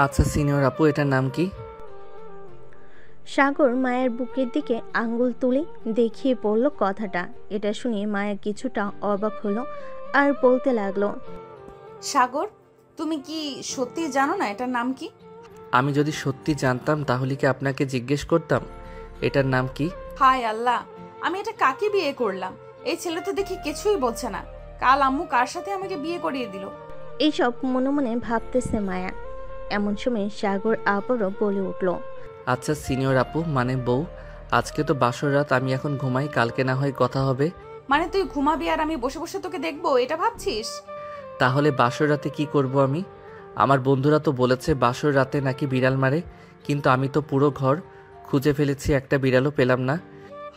আচ্ছা সিনিয়র আপু, এটার নাম কি? সাগর মায়ের বুকের দিকে আঙ্গুল তুলে দেখিয়ে বলল কথাটা। এটা শুনে মায়া কিছুটা অবাক হলো আর বলতে লাগলো, সাগর, তুমি কি সত্যি জানো না এটার নাম কি? আমি যদি সত্যি জানতাম তাহলে কি আপনাকে জিজ্ঞেস করতাম এটার নাম কি? হায় আল্লাহ, আমি এটা কাকে বিয়ে করলাম? এই ছেলে তো দেখি কিছুই বলছে না। কাল আম্মু কার সাথে আমাকে বিয়ে করিয়ে দিল? এইসব মনে মনে ভাবতেছে মায়া। এমন সময় সাগর আবারও বলে উঠল, আচ্ছা সিনিয়র আপু, মানে বউ, আজকে তো বাসর রাত, আমি এখন ঘুমাই, কালকে না হয় কথা হবে। মানে তুই ঘুমাবি আর আমি বসে বসে তোকে দেখবো, এটা ভাবছিস? তাহলে বাসর রাতে কি করব আমি? আমার বন্ধুরা তো বলেছে বাসর রাতে নাকি বিড়াল মারে, কিন্তু আমি তো পুরো ঘর খুঁজে ফেলেছি, একটা বিড়ালও পেলাম না।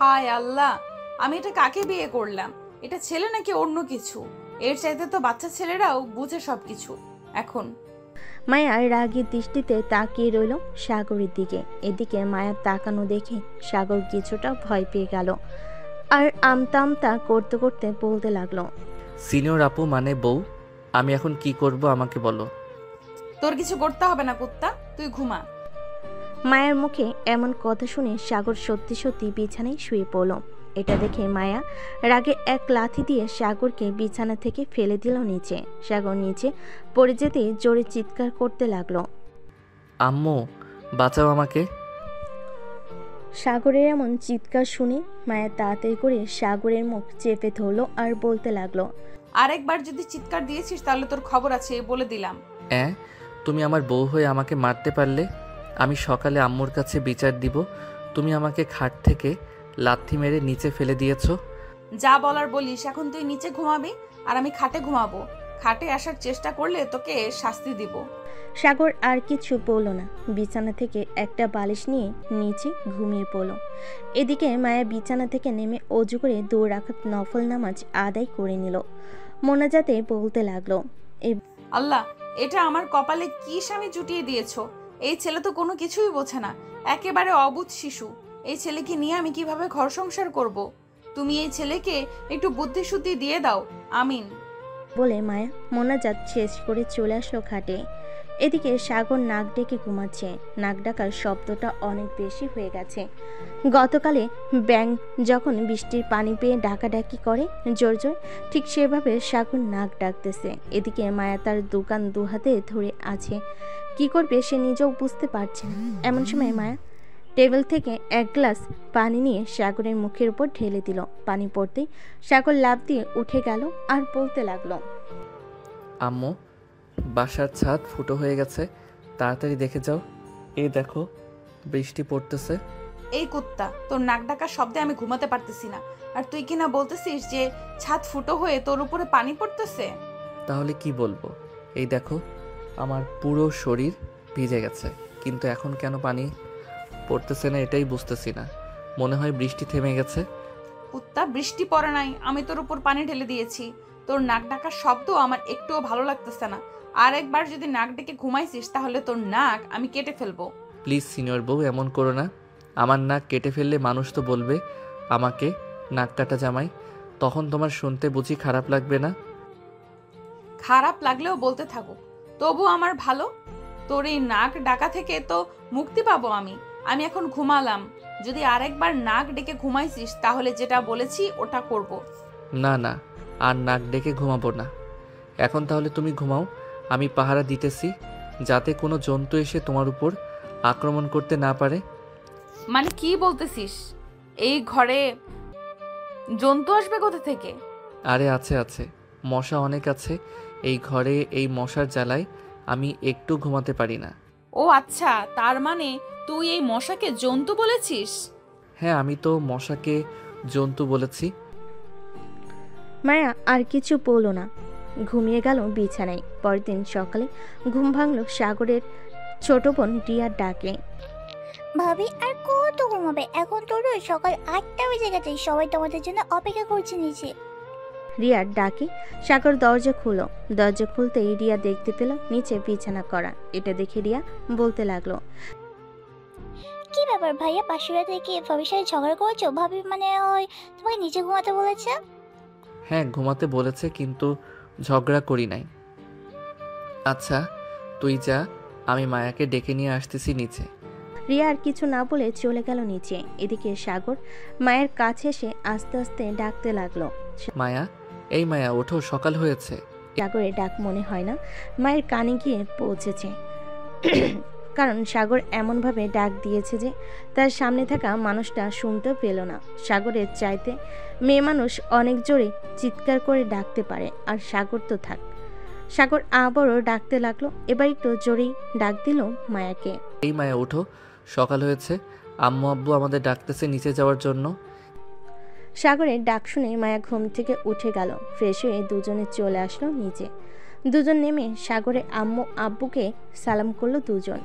হায় আল্লাহ, আমি এটা কাকে বিয়ে করলাম? এটা ছেলে নাকি অন্য কিছু? এর চাইতে তো বাচ্চা ছেলেরাও বুঝে সবকিছু এখন। মায়া রাগী দৃষ্টিতে তাকিয়ে রইল সাগরের দিকে। এদিকে মায়ার তাকানো দেখে সাগর কিছুটা ভয় পেয়ে গেল আর আমতা আমতা করতে করতে বলতে লাগলো, সিনিয়র আপু মানে বউ, আমি এখন কি করব আমাকে বলো। তোর কিছু করতে হবে না কুত্তা, তুই ঘুমা। মায়ের মুখে এমন কথা শুনে সাগর সত্যি সত্যি বিছানায় শুয়ে পড়ল। এটা দেখে মায়া রাগে এক লাথি দিয়ে সাগরকে বিছানা থেকে ফেলে দিল নিচে। সাগর নিচে পড়ে যেতে জোরে চিৎকার করতে লাগলো। আম্মু, বাঁচাও আমাকে। সাগরের এমন চিৎকার শুনে মায়া তাড়াতাড়ি করে সাগরের মুখ চেপে ধরলো আর বলতে লাগলো, আরেকবার যদি চিৎকার দিয়েছিস তাহলে তোর খবর আছে, বলে দিলাম। অ্যাঁ, তুমি আমার বউ হয়ে আমাকে মারতে পারলে? আমি সকালে আম্মুর কাছে বিচার দিব। তুমি আমাকে খাট থেকে লাথি মেরে নিচে ফেলে দিয়েছো। যা বলার বলিস, এখন তুই নিচে ঘুমাবি আর আমি খাটে ঘুমাবো। খাটে আসার চেষ্টা করলে তোকে শাস্তি দিব। সাগর আর কিছু বলল না, বিছানা থেকে একটা বালিশ নিয়ে নিচে ঘুমিয়ে পড়ল। এদিকে মায়া বিছানা থেকে নেমে অজু করে 2 রাকাত নফল নামাজ আদায় করে নিল। মোনাজাতে বলতে লাগলো, আল্লাহ, এটা আমার কপালে কি স্বামী জুটিয়ে দিয়েছো? এই ছেলে তো কোনো কিছুই বোঝে না, একেবারে অবুঝ শিশু। এই ছেলেকে নিয়ে আমি কিভাবে ঘর সংসার করব? তুমি এই ছেলেকে একটু বুদ্ধি শুদ্ধি দিয়ে দাও, আমিন। বলে মায়া মোনাজাত শেষ করে চলে আসলো খাটে। এদিকে সাগর নাক ডেকে ঘুমাচ্ছে। নাক ডাকার শব্দটা অনেক বেশি হয়ে গেছে। গতকালে ব্যাঙ যখন বৃষ্টির পানি পেয়ে ডাকাডাকি করে জোর জোর, ঠিক সেভাবে সাগর নাক ডাকতেছে। এদিকে মায়া তার দোকান দুহাতে ধরে আছে, কি করবে সে নিজেও বুঝতে পারছে না। এমন সময় মায়া টেবিল থেকে এক গ্লাস পানি নিয়ে সাগরের মুখের উপর ঢেলে দিল। পানি পড়তেই সাগর লাফ দিয়ে উঠে গেল আর বলতে লাগলো, আম্মু, বাসার ছাদ ফুটো হয়ে গেছে, তাড়াতাড়ি দেখে যাও। এই দেখো, বৃষ্টি পড়তেছে। এই কুত্তা, তোর নাক ডাকার শব্দে আমি ঘুমাতে পারতেছি না, আর তুই কিনা বলতেছিস যে ছাদ ফুটো হয়ে তোর উপরে পানি পড়তেছে। তাহলে কি বলবো? এই দেখো, আমার পুরো শরীর ভিজে গেছে, কিন্তু এখন কেন পানি পড়তেছে না এটাই বুঝতেছি না। মনে হয় বৃষ্টি থেমে গেছে। কুত্তা, বৃষ্টি পড়ে নাই, আমি তোর উপর পানি ঢেলে দিয়েছি। তোর নাক ডাকার শব্দ আমার একটুও ভালো লাগতেছে না। আর একবার যদি নাক ডেকে ঘুমাইছিস তাহলে তোর নাক আমি কেটে ফেলবো। প্লিজ সিনিয়র বউ, এমন করো না। আমার নাক কেটে ফেললে মানুষ তো বলবে আমাকে নাক কাটা জামাই, তখন তোমার শুনতে বুঝি খারাপ লাগবে না? খারাপ লাগলেও বলতে থাকুক, তবু আমার ভালো। তোর এই নাক ডাকা থেকে তো মুক্তি পাবো আমি। আমি এখন ঘুমালাম। যদি আরেকবার নাক ডেকে ঘুমাইছিস তাহলে যেটা বলেছি ওটা করব। না না, আর নাক ডেকে ঘুমাবো না। এখন তাহলে তুমি ঘুমাও, আমি পাহারা দিতেছি, যাতে কোনো জন্তু এসে তোমার উপর আক্রমণ করতে না পারে। মানে কি বলতেছিস? এই ঘরে জন্তু আসবে কোথা থেকে? আরে আছে আছে, মশা অনেক আছে এই ঘরে, এই মশার জ্বালায় আমি একটু ঘুমাতে পারি না। ও আচ্ছা, তার মানে তুই এই মশাকে জন্তু বলেছিস? হ্যাঁ, আমি তো মশাকে জন্তু বলেছি। মায়া আর কিছু বলল না, ঘুমিয়ে গেল বিছানায়। পরের দিন সকালে ঘুম ভাঙল সাগরের ছোট বোন রিয়ার ডাকে। ভাবি আর কত ঘুমাবে? এখন তো রোজ সকাল 8টা বেজে গেছে, সবাই তোমাদের জন্য অপেক্ষা করছে নিচে। রিয়ার ডাকে সাগর দরজা খুলো। দরজা খুলতেই রিয়া দেখতে পেল নিচে বিছানা করা। এটা দেখে রিয়া বলতে লাগলো, কি ব্যাপার ভাইয়া, বাসুরা থেকে ভাবির সাথে ঝগড়া করেছো? ভাবি মানে হয় তোমাকে নিচে ঘুমাতে বলেছে? হ্যাঁ ঘুমাতে বলেছে, কিন্তু ঝগড়া করি নাই। আচ্ছা তুই যা, আমি মায়াকে ডেকে নিয়ে আসতেছি নিচে। রিয়া আর কিছু না বলে চলে গেল নিচে। এদিকে সাগর মায়ের কাছে এসে আস্তে আস্তে ডাকতে লাগলো। মায়া, এই মায়া ওঠো, সকাল হয়েছে। সাগরের ডাক মনে হয় না মায়ের কানে গিয়ে পৌঁছেছে, কারণ সাগর এমনভাবে ডাক দিয়েছে যে তার সামনে থাকা মানুষটা শুনতেও পেল না। সাগরের চাইতে মেয়ে মানুষ অনেক জোরে চিৎকার করে ডাকতে পারে, আর সাগর তো থাক। সাগর আবারও ডাকতে লাগলো, এবার একটু জোরেই ডাক দিল মায়াকে। এই মায়া ওঠো, সকাল হয়েছে। আম্মু আব্বু আমাদের ডাকতেছে নিচে যাওয়ার জন্য। সাগরের ডাক শুনে মায়া ঘুম থেকে উঠে গেল। ফ্রেশ হয়ে দুজনে চলে আসলো নিচে। দুজন নেমে সাগরের আম্মু আব্বুকে সালাম করলো দুজন।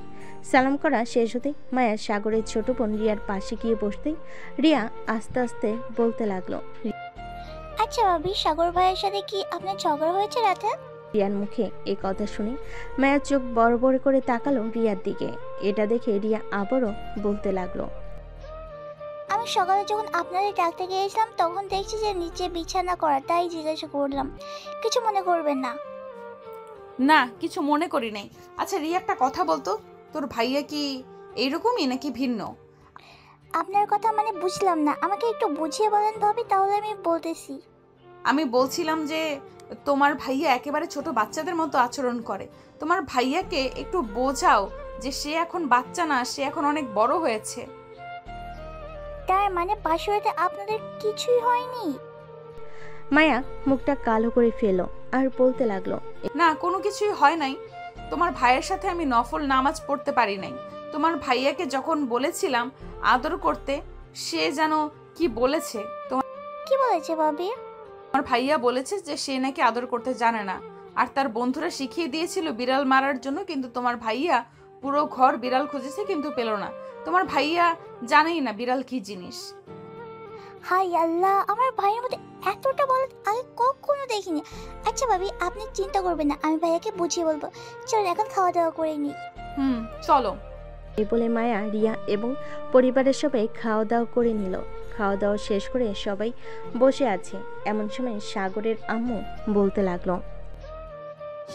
সালাম করা শেষ হতেই মায়া সাগরের ছোট বোন রিয়ার পাশে গিয়ে বসতেই রিয়া আস্তে আস্তে বলতে লাগলো। আচ্ছা ভাবি, সাগর ভাইয়ের সাথে কি আপনার ঝগড়া হয়েছে রাতে? রিয়ার মুখে এই কথা শুনে মায়া চোখ বড় বড় করে তাকালো রিয়ার দিকে। এটা দেখে রিয়া আবারও বলতে লাগলো। আমি সকালে যখন আপনাদের ডাকতে গিয়েছিলাম তখন দেখছি যে নিচে বিছানা করা, তাই জিজ্ঞাসা করলাম। কিছু মনে করবেন না। না, কিছু মনে করি নাই। আচ্ছা রিয়া, একটা কথা বলতো, তোর ভাইয়া কি এইরকমই নাকি ভিন্ন? আপনার কথা মানে বুঝলাম না, আমাকে একটু বুঝিয়ে বলেন ভাবি, তাহলে আমি বলতেছি। আমি বলছিলাম যে তোমার ভাইয়া একেবারে ছোট বাচ্চাদের মতো আচরণ করে। তোমার ভাইয়াকে একটু বোঝাও যে সে এখন বাচ্চা না, সে এখন অনেক বড় হয়েছে। তার মানে বাসুরাতে আপনাদের কিছুই হয়নি? মায়া মুখটা কালো করে ফেলল আর বলতে লাগলো। না, কোনো কিছুই হয় নাই। তোমার ভাইয়ের সাথে আমি নফল নামাজ পড়তে পারি নাই। তোমার ভাইয়াকে যখন বলেছিলাম আদর করতে, সে যেন কি বলেছে। কি বলেছে ভাবি? তোমার ভাইয়া বলেছে যে সে নাকি আদর করতে জানে না, আর তার বন্ধুরা শিখিয়ে দিয়েছিল বিড়াল মারার জন্য, কিন্তু তোমার ভাইয়া পুরো ঘর বিড়াল খুঁজেছে কিন্তু পেল না। তোমার ভাইয়া জানেই না বিড়াল কি জিনিস। হাই আল্লাহ, আমার ভাইয়ের মধ্যে এতটা বলদ আগে কখনো দেখিনি। আচ্ছা ভাবি, আপনি চিন্তা করবেন না, আমি ভাইয়াকে বুঝিয়ে বলবো। চল এখন খাওয়া দাওয়া করে নিই। চলো। এই বলে মায়া, রিয়া এবং পরিবারের সবাই খাওয়া দাওয়া করে নিল। খাওয়া দাওয়া শেষ করে সবাই বসে আছে। এমন সময় সাগরের আম্মু বলতে লাগলো।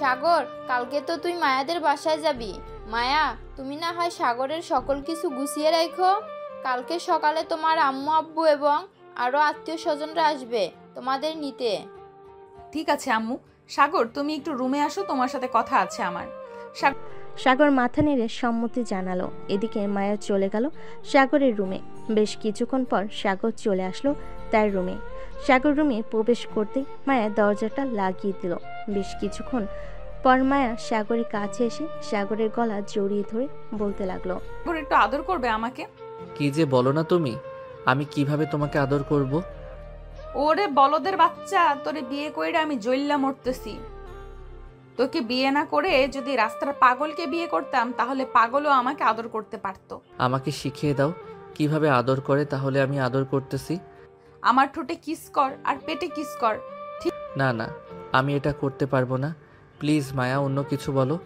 সাগর, কালকে তো তুই মায়াদের বাসায় যাবি। মায়া, তুমি না হয় সাগরের সকল কিছু গুছিয়ে রাখো। কালকে সকালে তোমার আম্মু আব্বু এবং আরও আত্মীয় স্বজনরা আসবে তোমাদের নিতে। ঠিক আছে আম্মু। সাগর, তুমি একটু রুমে আসো, তোমার সাথে কথা আছে আমার। সাগর মাথা নেড়ে সম্মতি জানালো। এদিকে মায়া চলে গেল সাগরের রুমে। বেশ কিছুক্ষণ পর সাগর চলে আসলো তার রুমে। সাগর রুমে প্রবেশ করতেই মায়া দরজাটা লাগিয়ে দিল। বেশ কিছুক্ষণ পর মায়া সাগরের কাছে এসে সাগরের গলা জড়িয়ে ধরে বলতে লাগলো। সাগর, একটু আদর করবে আমাকে? কি যে বলো না তুমি, আমি কিভাবে তোমাকে আদর করব? ওরে বলদের বাচ্চা, তোরে বিয়ে কইরা আমি জইল্লা মরতেছি। তোকে বিয়ে না করে যদি রাস্তার পাগলকে বিয়ে করতাম, তাহলে পাগলও আমাকে আদর করতে পারতো। আমাকে শিখিয়ে দাও কিভাবে আদর করে, তাহলে আমি আদর করতেছি। আমার ঠোঁটে কিস কর আর পেটে কিস কর। না না, আমি এটা করতে পারবো না। প্লিজ মায়া, অন্য কিছু বলো।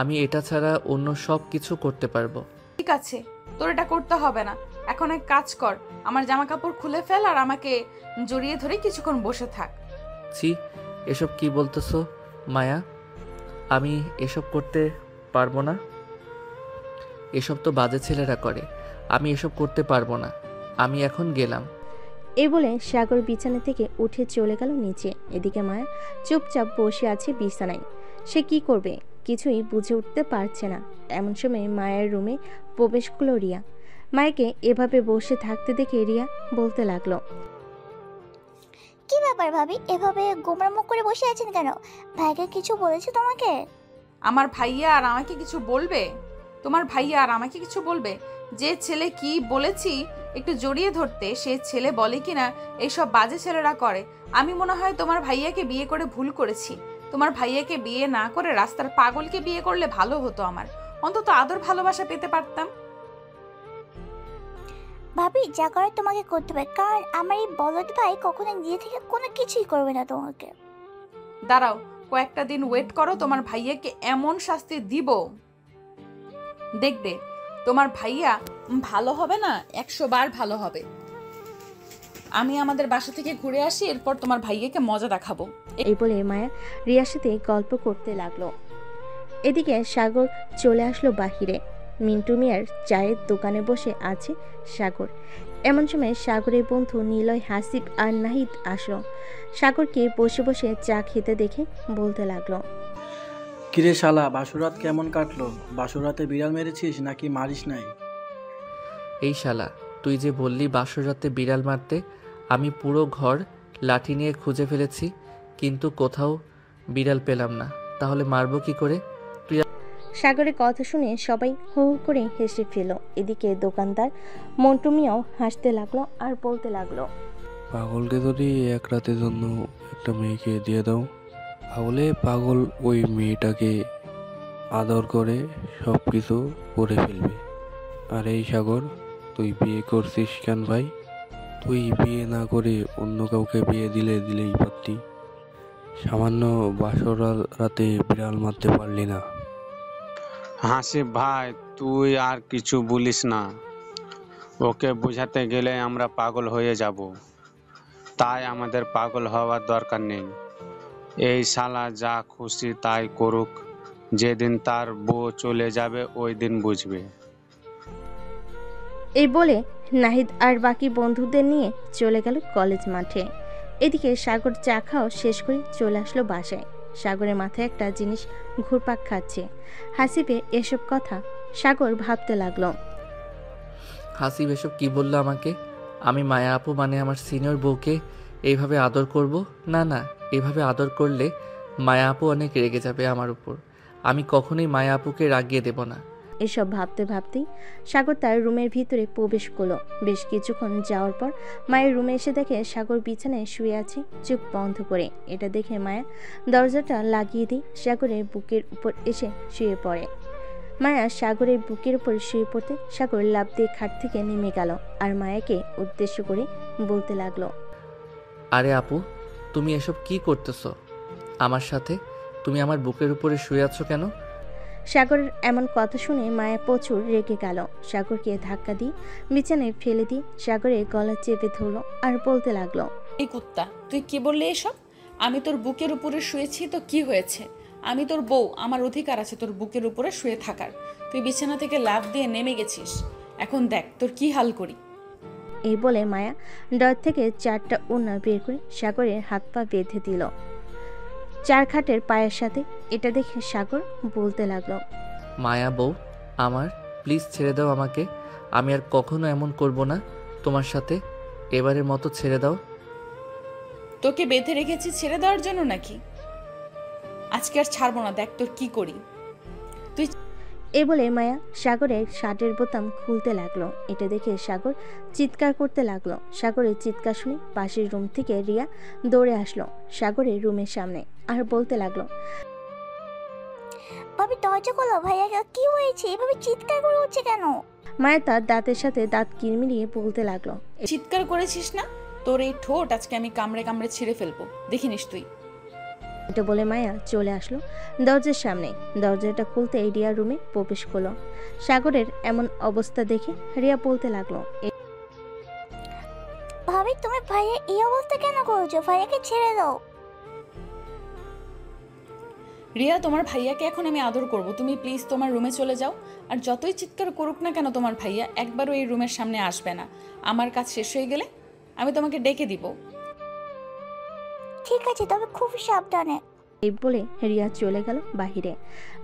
আমি এটা ছাড়া অন্য সব কিছু করতে পারবো। ঠিক আছে, তোর এটা করতে হবে না। এখন এক কাজ কর, আমার জামা কাপড় খুলে ফেল আর আমাকে জড়িয়ে ধরে কিছুক্ষণ বসে থাক। ছি, এসব কি বলতেছো মায়া? আমি এসব করতে পারবো না। এসব তো বাজে ছেলেরা করে, আমি এসব করতে পারবো না। আমি এখন গেলাম। এই বলে সাগর বিছানা থেকে উঠে চলে গেল নিচে। এদিকে মায়া চুপচাপ বসে আছে বিছানায়। সে কি করবে কিছুই বুঝে উঠতে পারছে না। এমন সময় মায়ের রুমে প্রবেশ করলো রিয়া। মায়াকে এভাবে বসে থাকতে দেখে রিয়া বলতে লাগলো। কি ব্যাপার ভাবি, এভাবে গোমরা মুখ করে বসে আছেন কেন? ভাইকে কিছু বলেছে তোমাকে? আমার ভাইয়া আর আমাকে কিছু বলবে? তোমার ভাইয়া আর আমাকে কিছু বলবে? যে ছেলে কি বলেছি একটু জড়িয়ে ধরতে, সে ছেলে বলে কিনা এইসব বাজে ছেলেরা করে। আমি মনে হয় তোমার ভাইয়াকে বিয়ে করে ভুল করেছি। তোমার ভাইয়াকে বিয়ে না করে রাস্তার পাগলকে বিয়ে করলে ভালো হতো, আমার অন্তত আদর ভালোবাসা পেতে পারতাম। ভাবি, যা করার তোমাকে করতে হবে, কারণ আমার এই বলদ ভাই কখনো নিজে থেকে কোনো কিছুই করবে না তোমাকে। দাঁড়াও, কয়েকটা দিন ওয়েট করো, তোমার ভাইয়াকে এমন শাস্তি দিব দেখবে তোমার ভাইয়া ভালো হবে না, 100 বার ভালো হবে। আমি আমাদের বাসা থেকে ঘুরে আসি, এরপর তোমার ভাইয়াকে মজা দেখাবো। এই বলে মায়া রিয়ার সাথে গল্প করতে লাগলো। এদিকে সাগর চলে আসলো বাহিরে। মিন্টু মিয়ার চায়ের দোকানে বসে আছে সাগর। এমন সময় সাগরের বন্ধু নিলয়, হাসিব আর নাহিদ আসলো। সাগরকে বসে বসে চা খেতে দেখে বলতে লাগলো, কিরে শালা, বাসুরাত কেমন কাটলো? বাসুরাতে বিড়াল মেরেছিস নাকি মারিস নাই? এই শালা, তুই যে বললি বাসর রাতে বিড়াল মারতে, আমি পুরো ঘর লাঠি নিয়ে খুঁজে ফেলেছি, কিন্তু কোথাও বিড়াল পেলাম না। তাহলে মারবো কি করে? সাগরের কথা শুনে সবাই হু হু করে হেসে ফেল। এদিকে দোকানদার মন্টু মিয়াও হাসতে লাগলো আর বলতে লাগলো, পাগলকে যদি এক রাতের জন্য একটা মেয়েকে দিয়ে দাও, তাহলে পাগল ওই মেয়েটাকে আদর করে সব কিছু করে ফেলবে। আর এই সাগর, তুই বিয়ে করছিস কেন ভাই? তুই বিয়ে না করে অন্য কাউকে বিয়ে দিলেই পারতি। সামান্য বাসর রাতে বিড়াল মারতে পারলি না। হাসিব ভাই, তুই আর কিছু বলিস না। ওকে বোঝাতে গেলে আমরা পাগল হয়ে যাব, তাই আমাদের পাগল হওয়ার দরকার নেই। এই শালা যা খুশি তাই করুক, যেদিন তার বউ চলে যাবে ওই দিন বুঝবে। এই বলে নাহিদ আর বাকি বন্ধুদের নিয়ে চলে গেল কলেজ মাঠে। এদিকে সাগর চা খাওয়া শেষ করে চলে আসলো বাসায়। সাগরের মাথায় একটা জিনিস ঘুরপাক খাচ্ছে। হাসিবে এসব কথা সাগর ভাবতে লাগলো। হাসিব এসব কি বললো আমাকে? আমি মায়া আপু মানে আমার সিনিয়র বউকে এইভাবে আদর করব? না না, এভাবে আদর করলে মায়া আপু অনেক রেগে যাবে আমার উপর। আমি কখনোই মায়া আপুকে রাগিয়ে দেব না। এসব ভাবতে ভাবতেই সাগর তার রুমের ভিতরে প্রবেশ করলো। বেশ কিছুক্ষণ যাওয়ার পর মায়ের রুমে এসে দেখে সাগর বিছানায় শুয়ে আছে চোখ বন্ধ করে। এটা দেখে মায়া দরজাটা লাগিয়ে দিয়ে সাগরের বুকের উপর এসে শুয়ে পড়ে। মায়া সাগরের বুকের উপর শুয়ে পড়তে সাগর লাফ দিয়ে খাট থেকে নেমে গেল আর মায়াকে উদ্দেশ্য করে বলতে লাগলো, আরে আপু, তুমি এসব কি করতেছো আমার সাথে? তুমি আমার বুকের উপরে শুয়ে আছো কেন? সাগরের এমন কথা শুনে মায়া প্রচুর রেগে গেল। সাগরকে ধাক্কা দিয়ে বিছানায় ফেলে দিয়ে সাগরের গলা চেপে ধরলো আর বলতে লাগলো, এই কুত্তা, তুই কি বললি এসব? আমি তোর বুকের উপরে শুয়েছি তো কি হয়েছে? আমি তোর বউ, আমার অধিকার আছে তোর বুকের উপরে শুয়ে থাকার। তুই বিছানা থেকে লাফ দিয়ে নেমে গেছিস, এখন দেখ তোর কি হাল করি। এই বলে মায়া ডর থেকে 4টা ওড়না বের করে সাগরের হাত পা বেঁধে দিল চার খাটের পায়ের সাথে। এটা দেখে সাগর বলতে লাগলো, মায়া বউ আমার, প্লিজ ছেড়ে দাও আমাকে। আমি আর কখনো এমন করব না তোমার সাথে। এবারের মতো ছেড়ে দাও। তোকে বেঁধে রেখেছি ছেড়ে দেওয়ার জন্য নাকি? আজকে আর ছাড়বো না, দেখ তোর কি করি। এই বলে মায়া সাগরের শার্টের বোতাম খুলতে লাগলো। এটা দেখে সাগর চিৎকার করতে লাগলো। সাগরের চিৎকার শুনে পাশের রুম থেকে রিয়া দৌড়ে আসলো সাগরের রুমের সামনে আর বলতে লাগলো, ভাবি দরজা খোলো, ভাইয়া কি হয়েছে? এভাবে চিৎকার করে উঠছে কেন? মায়া তার দাঁতের সাথে দাঁত কিরমিরিয়ে বলতে লাগলো, চিৎকার করেছিস না? তোর এই ঠোঁট আজকে আমি কামড়ে কামড়ে ছিঁড়ে ফেলবো, দেখিনিস তুই। এটা বলে মায়া চলে আসলো দরজার সামনে। দরজাটা খুলতে রিয়া রুমে প্রবেশ করলো। সাগরের এমন অবস্থা দেখে রিয়া বলতে লাগলো, ভাবি তুমি ভাইয়া এই অবস্থা কেন করছো? ভাইয়াকে ছেড়ে দাও। রিয়া, তোমার ভাইয়াকে এখন আমি আদর করব, তুমি প্লিজ তোমার রুমে চলে যাও। আর যতই চিৎকার করুক না কেন তোমার ভাইয়া, একবারও এই রুমের সামনে আসবে না। আমার কাজ শেষ হয়ে গেলে আমি তোমাকে ডেকে দিব। ঠিক আছে, তবে খুব সাবধানে। এই বলে রিয়া চলে গেল বাহিরে।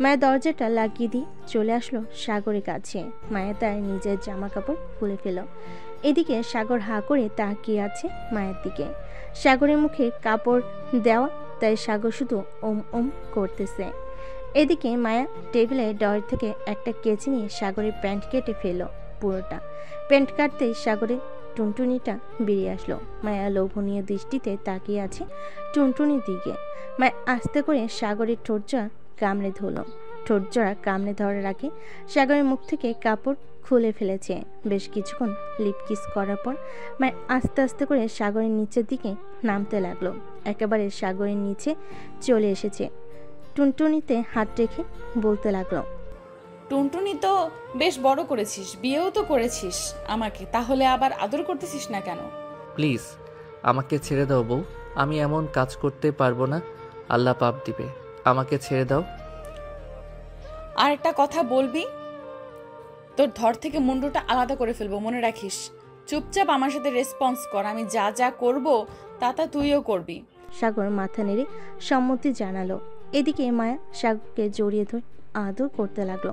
মায়া দরজাটা লাগিয়ে দিয়ে চলে আসলো সাগরের কাছে। মায়া তার নিজের জামা কাপড় খুলে ফেল। এদিকে সাগর হা করে তাকিয়ে আছে মায়ের দিকে। সাগরের মুখে কাপড় দেওয়া, তাই সাগর শুধু ওম ওম করতেছে। এদিকে মায়া টেবিলের ডর থেকে একটা কেচি নিয়ে সাগরের প্যান্ট কেটে ফেলল পুরোটা। প্যান্ট কাটতেই সাগরের টুনটুনিটা বেরিয়ে আসলো। মায়া লোভনীয় দৃষ্টিতে তাকিয়ে আছে টুনটুনির দিকে। মায়া আস্তে করে সাগরের ঠোঁটজোড়া কামড়ে ধরল। ঠোঁটজোড়া কামড়ে ধরার আগে সাগরের মুখ থেকে কাপড় খুলে ফেলেছে। বেশ কিছুক্ষণ লিপ কিস করার পর মায়া আস্তে আস্তে করে সাগরের নিচের দিকে নামতে লাগলো। একেবারে সাগরের নিচে চলে এসেছে। টুনটুনিতে হাত রেখে বলতে লাগলো, টুনটুনি তো বেশ বড় করেছিস, বিয়েও তো করেছিস আমাকে, তাহলে আবার আদর করতেছিস না কেন? প্লিজ আমাকে ছেড়ে দাও বউ, আমি এমন কাজ করতে পারবো না, আল্লাহ পাপ দিবে। আমাকে ছেড়ে দাও। আর একটা কথা বলবি, তোর ধর থেকে মুন্ডুটা আলাদা করে ফেলবো, মনে রাখিস। চুপচাপ আমার সাথে রেসপন্স কর, আমি যা যা করব তা তা তুইও করবি। সাগর মাথা নেড়ে সম্মতি জানালো। এদিকে মায়া সাগরকে জড়িয়ে ধরে আদর করতে লাগলো।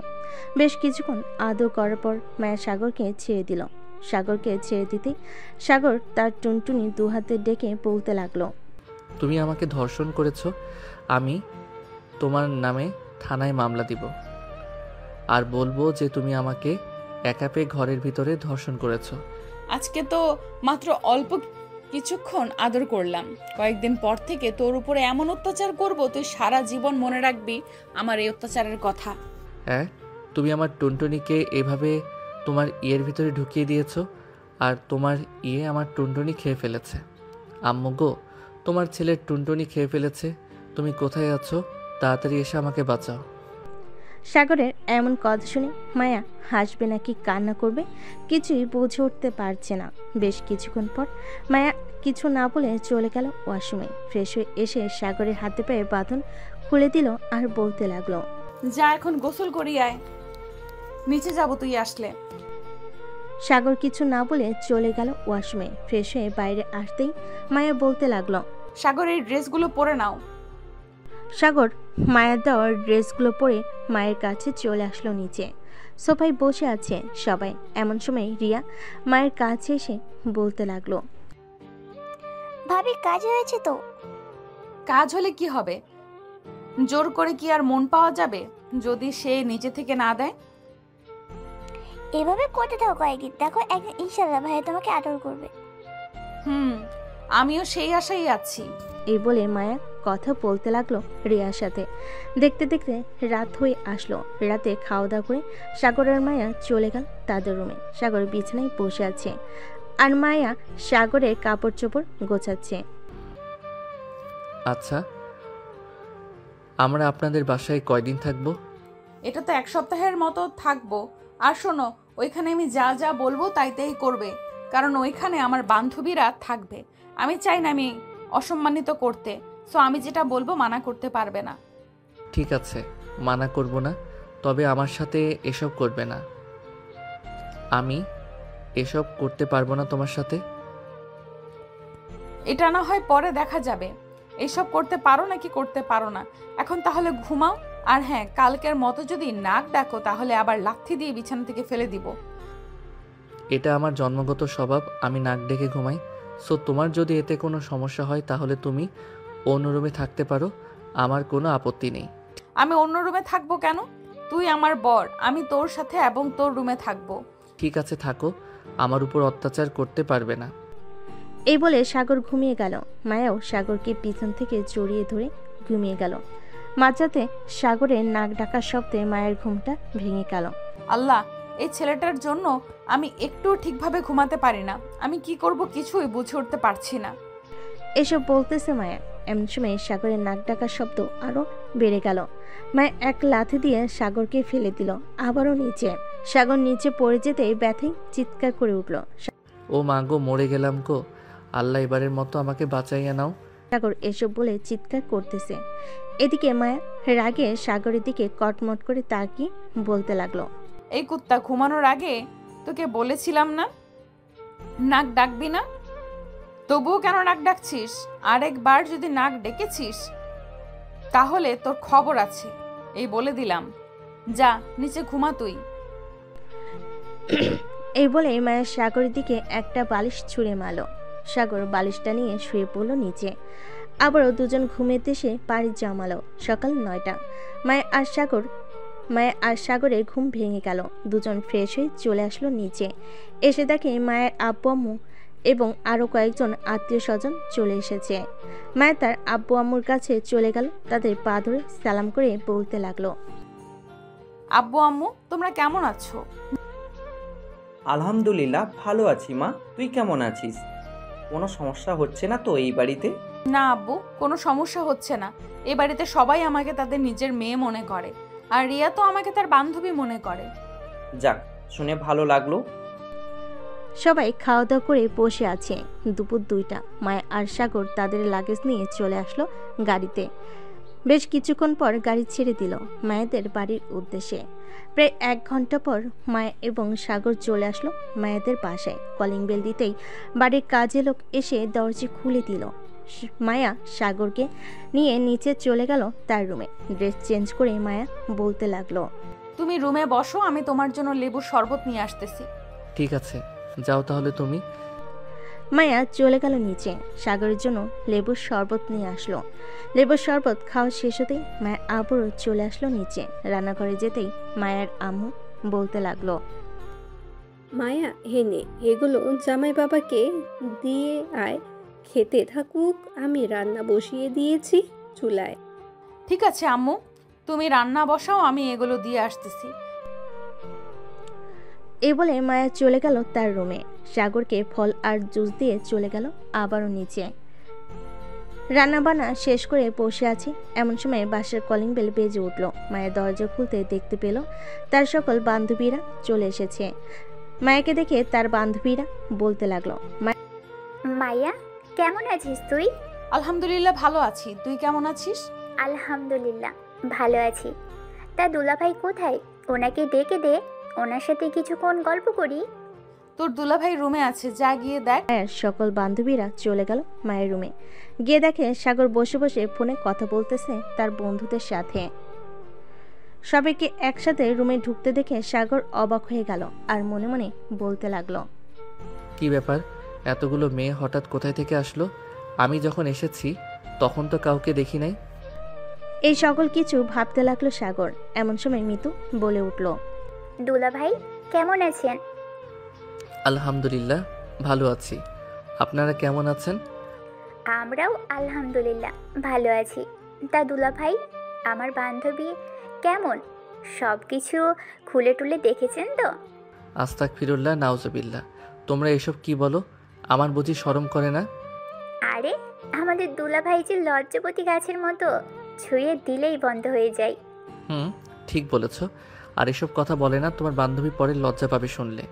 বেশ কিছুক্ষণ আদর করার পর মায়া সাগরকে ছেড়ে দিল। সাগরকে ছেড়ে দিতে সাগর তার টুনটুনি দু হাতে ডেকে বলতে লাগলো, তুমি আমাকে ধর্ষণ করেছো, আমি তোমার নামে থানায় মামলা দিব আর বলবো যে তুমি আমাকে একা পেয়ে ঘরের ভিতরে ধর্ষণ করেছো। আজকে তো মাত্র অল্প কিছুক্ষণ আদর করলাম, কয়েকদিন পর থেকে তোর উপরে এমন অত্যাচার করব তুই সারা জীবন মনে রাখবি আমার এই অত্যাচারের কথা। হ্যাঁ, তুমি আমার টুনটুনিকে এভাবে তোমার ইয়ের ভিতরে ঢুকিয়ে দিয়েছো আর তোমার ইয়ে আমার টুনটুনি খেয়ে ফেলেছে। আম্মু গো, তোমার ছেলের টুনটুনি খেয়ে ফেলেছে, তুমি কোথায় আছো? তাড়াতাড়ি এসে আমাকে বাঁচাও। সাগরের এমন কথা শুনে মায়া হাসবে নাকি কান্না করবে কিছুই বুঝে উঠতে পারছে না। বেশ কিছুক্ষণ পর মায়া কিছু না বলে চলে গেল ওয়াশরুমে। ফ্রেশ হয়ে এসে সাগরের হাতে পায়ে বাঁধন খুলে দিল আর বলতে লাগলো, যা এখন গোসল করি আয়, নিচে যাব তুই আসলে। সাগর কিছু না বলে চলে গেল ওয়াশরুমে। ফ্রেশ হয়ে বাইরে আসতেই মায়া বলতে লাগলো, সাগর এই ড্রেসগুলো পরে নাও। সাগর মায়ের দেওয়ার ড্রেসগুলো পরে মায়ের কাছে চলে আসলো নিচে। সোফায় বসে আছে সবাই। এমন সময় রিয়া মায়ের কাছে এসে বলতে লাগলো, ভাবি কাজ হয়েছে তো? কাজ হলে কি হবে, জোর করে কি আর মন পাওয়া যাবে যদি সে নিজে থেকে না দেয়? এভাবে করতে থাকো কয়েকদিন, দেখো একদিন ইনশাল্লাহ ভাইয়া তোমাকে আদর করবে। আমিও সেই আশাই আছি। এই বলে মায়া কথা বলতে লাগলো রিয়ার সাথে। দেখতে দেখতে রাত হয়ে আসলো। রাতে খাওয়া দাওয়া করে সাগরের মায়া চলে গেল তাদের রুমে। সাগর বিছানায় বসে আছে আর মায়া সাগরের কাপড় চোপড় গোছাচ্ছে। আচ্ছা, আমরা আপনাদের বাসায় কয়দিন থাকবো? এটা তো 1 সপ্তাহের মতো থাকবো। আর শোনো, ওইখানে আমি যা যা বলবো তাই তাই করবে, কারণ ওইখানে আমার বান্ধবীরা থাকবে। আমি চাই না আমি অসম্মানিত করতে, সো আমি যেটা বলবো মানা করতে পারবে না। ঠিক আছে, মানা করব না, তবে আমার সাথে এসব করবে না। আমি এসব করতে পারবো না তোমার সাথে। এটা না হয় পরে দেখা যাবে, এসব করতে পারো নাকি করতে পারো না। এখন তাহলে ঘুমাও। আর হ্যাঁ, কালকের মতো যদি নাক ডাকো তাহলে আবার লাথি দিয়ে বিছানা থেকে ফেলে দিব। এটা আমার জন্মগত স্বভাব, আমি নাক ডেকে ঘুমাই। সো তোমার যদি এতে কোনো সমস্যা হয় তাহলে তুমি অন্য রুমে থাকতে পারো, আমার কোনো আপত্তি নেই। আমি অন্য রুমে থাকবো কেন? তুই আমার বর, আমি তোর সাথে এবং তোর রুমে থাকবো। ঠিক আছে, থাকো, আমার উপর অত্যাচার করতে পারবে না। এই বলে সাগর ঘুমিয়ে গেল। মায়াও সাগরকে পিছন থেকে জড়িয়ে ধরে ঘুমিয়ে গেল। মাঝরাতে সাগরের নাক ডাকার শব্দে মায়ের ঘুমটা ভেঙে গেল। আল্লাহ, এই ছেলেটার জন্য আমি একটুও ঠিকভাবে ঘুমাতে পারি না। আমি কি করব কিছুই বুঝে উঠতে পারছি না। এসব বলতেছে মায়া। এমন সময় সাগরের নাক ডাকার শব্দ আরো বেড়ে গেল। মায়া এক লাথি দিয়ে সাগরকে ফেলে দিল আবারও নিচে। সাগর নিচে পড়ে যেতেই ব্যথায় চিৎকার করে উঠল। ও মা গো, মরে গেলাম গো, আল্লাহ এবারের মতো আমাকে বাঁচাইয়া নাও। সাগর এসব বলে চিৎকার করতেছে। এদিকে মায়া রাগে সাগরের দিকে কটমট করে তাকিয়ে বলতে লাগলো, এই কুত্তা, ঘুমানোর আগে তোকে বলেছিলাম না নাক ডাকবি না? তবুও কেন নাক ডাকছিস? আরেকবার যদি নাক ডেকেছিস তাহলে তোর খবর আছে, এই বলে দিলাম। যা নিচে ঘুমা তুই। এই বলে মায়া সাগরের দিকে একটা বালিশ ছুঁড়ে মারল। সাগর বালিশটা নিয়ে শুয়ে পড়ল নিচে। আবারও দুজন ঘুমের দেশে পাড়ি জমালো। সকাল 9টা। মায়া আর সাগরের ঘুম ভেঙে গেল। দুজন ফ্রেশ হয়ে চলে আসলো নিচে। এসে দেখে মায়ের আব্বু আম্মু এবং আরও কয়েকজন আত্মীয় স্বজন চলে এসেছে। মায়া তার আব্বু আম্মুর কাছে চলে গেল। তাদের পা ধরে সালাম করে বলতে লাগলো, আব্বু আম্মু, তোমরা কেমন আছো? আলহামদুলিল্লাহ ভালো আছি মা, তুই কেমন আছিস? কোনো সমস্যা হচ্ছে না তো এই বাড়িতে? না আব্বু, কোনো সমস্যা হচ্ছে না। এ বাড়িতে সবাই আমাকে তাদের নিজের মেয়ে মনে করে, আর রিয়া তো আমাকে তার বান্ধবী মনে করে। যাক, শুনে ভালো লাগলো। সবাই খাওয়া দাওয়া করে বসে আছে। দুপুর 2টা। মায়া আর সাগর তাদের লাগেজ নিয়ে চলে আসলো গাড়িতে। বেশ কিছুক্ষণ পর গাড়ি ছেড়ে দিল মায়াদের বাড়ির উদ্দেশ্যে। প্রায় 1 ঘন্টা পর মায়া এবং সাগর চলে আসলো মায়াদের বাসায়। কলিং বেল দিতেই বাড়ির কাজে লোক এসে দরজা খুলে দিল। মায়া সাগরকে নিয়ে নিচে চলে গেল তার রুমে। ড্রেস চেঞ্জ করে মায়া বলতে লাগলো, তুমি রুমে বসো, আমি তোমার জন্য লেবুর শরবত নিয়ে আসতেছি। ঠিক আছে, যাও তাহলে তুমি। মায়া চলে গেল নিচে, সাগরের জন্য লেবুর শরবত নিয়ে আসলো। লেবুর শরবত খাওয়া শেষ হতেই মায়া আবারও চলে আসলো নিচে। রান্নাঘরে যেতেই মায়ার আম্মু বলতে লাগলো, মায়া হেনে এগুলো জামাই বাবাকে দিয়ে আয়, খেতে থাকুক, আমি রান্না বসিয়ে দিয়েছি চুলায়। ঠিক আছে আম্মু, তুমি রান্না বসাও, আমি এগুলো দিয়ে আসতেছি। এই বলে মায়া চলে গেল তার রুমে। সাগরকে ফল আর জুস দিয়ে চলে গেল আবারও নিচে। রান্নাবান্না শেষ করে বসে আছে, এমন সময় বাসার কলিং বেল বেজে উঠল। মায়ের দরজা খুলতে দেখতে পেল তার সকল বান্ধবীরা চলে এসেছে। মায়াকে দেখে তার বান্ধবীরা বলতে লাগলো, মায়া কেমন আছিস তুই? আলহামদুলিল্লাহ ভালো আছি, তুই কেমন আছিস? আলহামদুলিল্লাহ ভালো আছি। তা দুলাভাই কোথায়? ওনাকে ডেকে দে, ওনার সাথে কিছুক্ষণ গল্প করি। তোর দুলাভাই রুমে আছে, যা গিয়ে দেখ। মায়ের সকল বান্ধবীরা চলে গেল মায়ের রুমে। গিয়ে দেখে সাগর বসে বসে ফোনে কথা বলতেছে তার বন্ধুদের সাথে। সবাইকে একসাথে রুমে ঢুকতে দেখে সাগর অবাক হয়ে গেল আর মনে মনে বলতে লাগলো, কি ব্যাপার, এতগুলো মেয়ে হঠাৎ কোথায় থেকে আসলো? আমি যখন এসেছি তখন তো কাউকে দেখি নাই। এই সকল কিছু ভাবতে লাগলো সাগর। এমন সময় মিতু বলে উঠল, দুলাভাই কেমন আছেন? আলহামদুলিল্লাহ ভালো আছি, আপনারা কেমন আছেন? আমরাও আলহামদুলিল্লাহ ভালো আছি। তা দুলাভাই আমার বান্ধবী কেমন? সব কিছু খুলে টুলে দেখেছেন তো? আস্তাগফিরুল্লাহ নাউজুবিল্লাহ, তোমরা এসব কি বলো? আমার বুঝি শরম করে না? আরে আমাদের দুলাভাই যে লজ্জাপতি গাছের মতো, ছুঁয়ে দিলেই বন্ধ হয়ে যায়। ঠিক বলেছ। আর এসব কথা বলে না, তোমার বান্ধবী পরে লজ্জা পাবে শুনলে।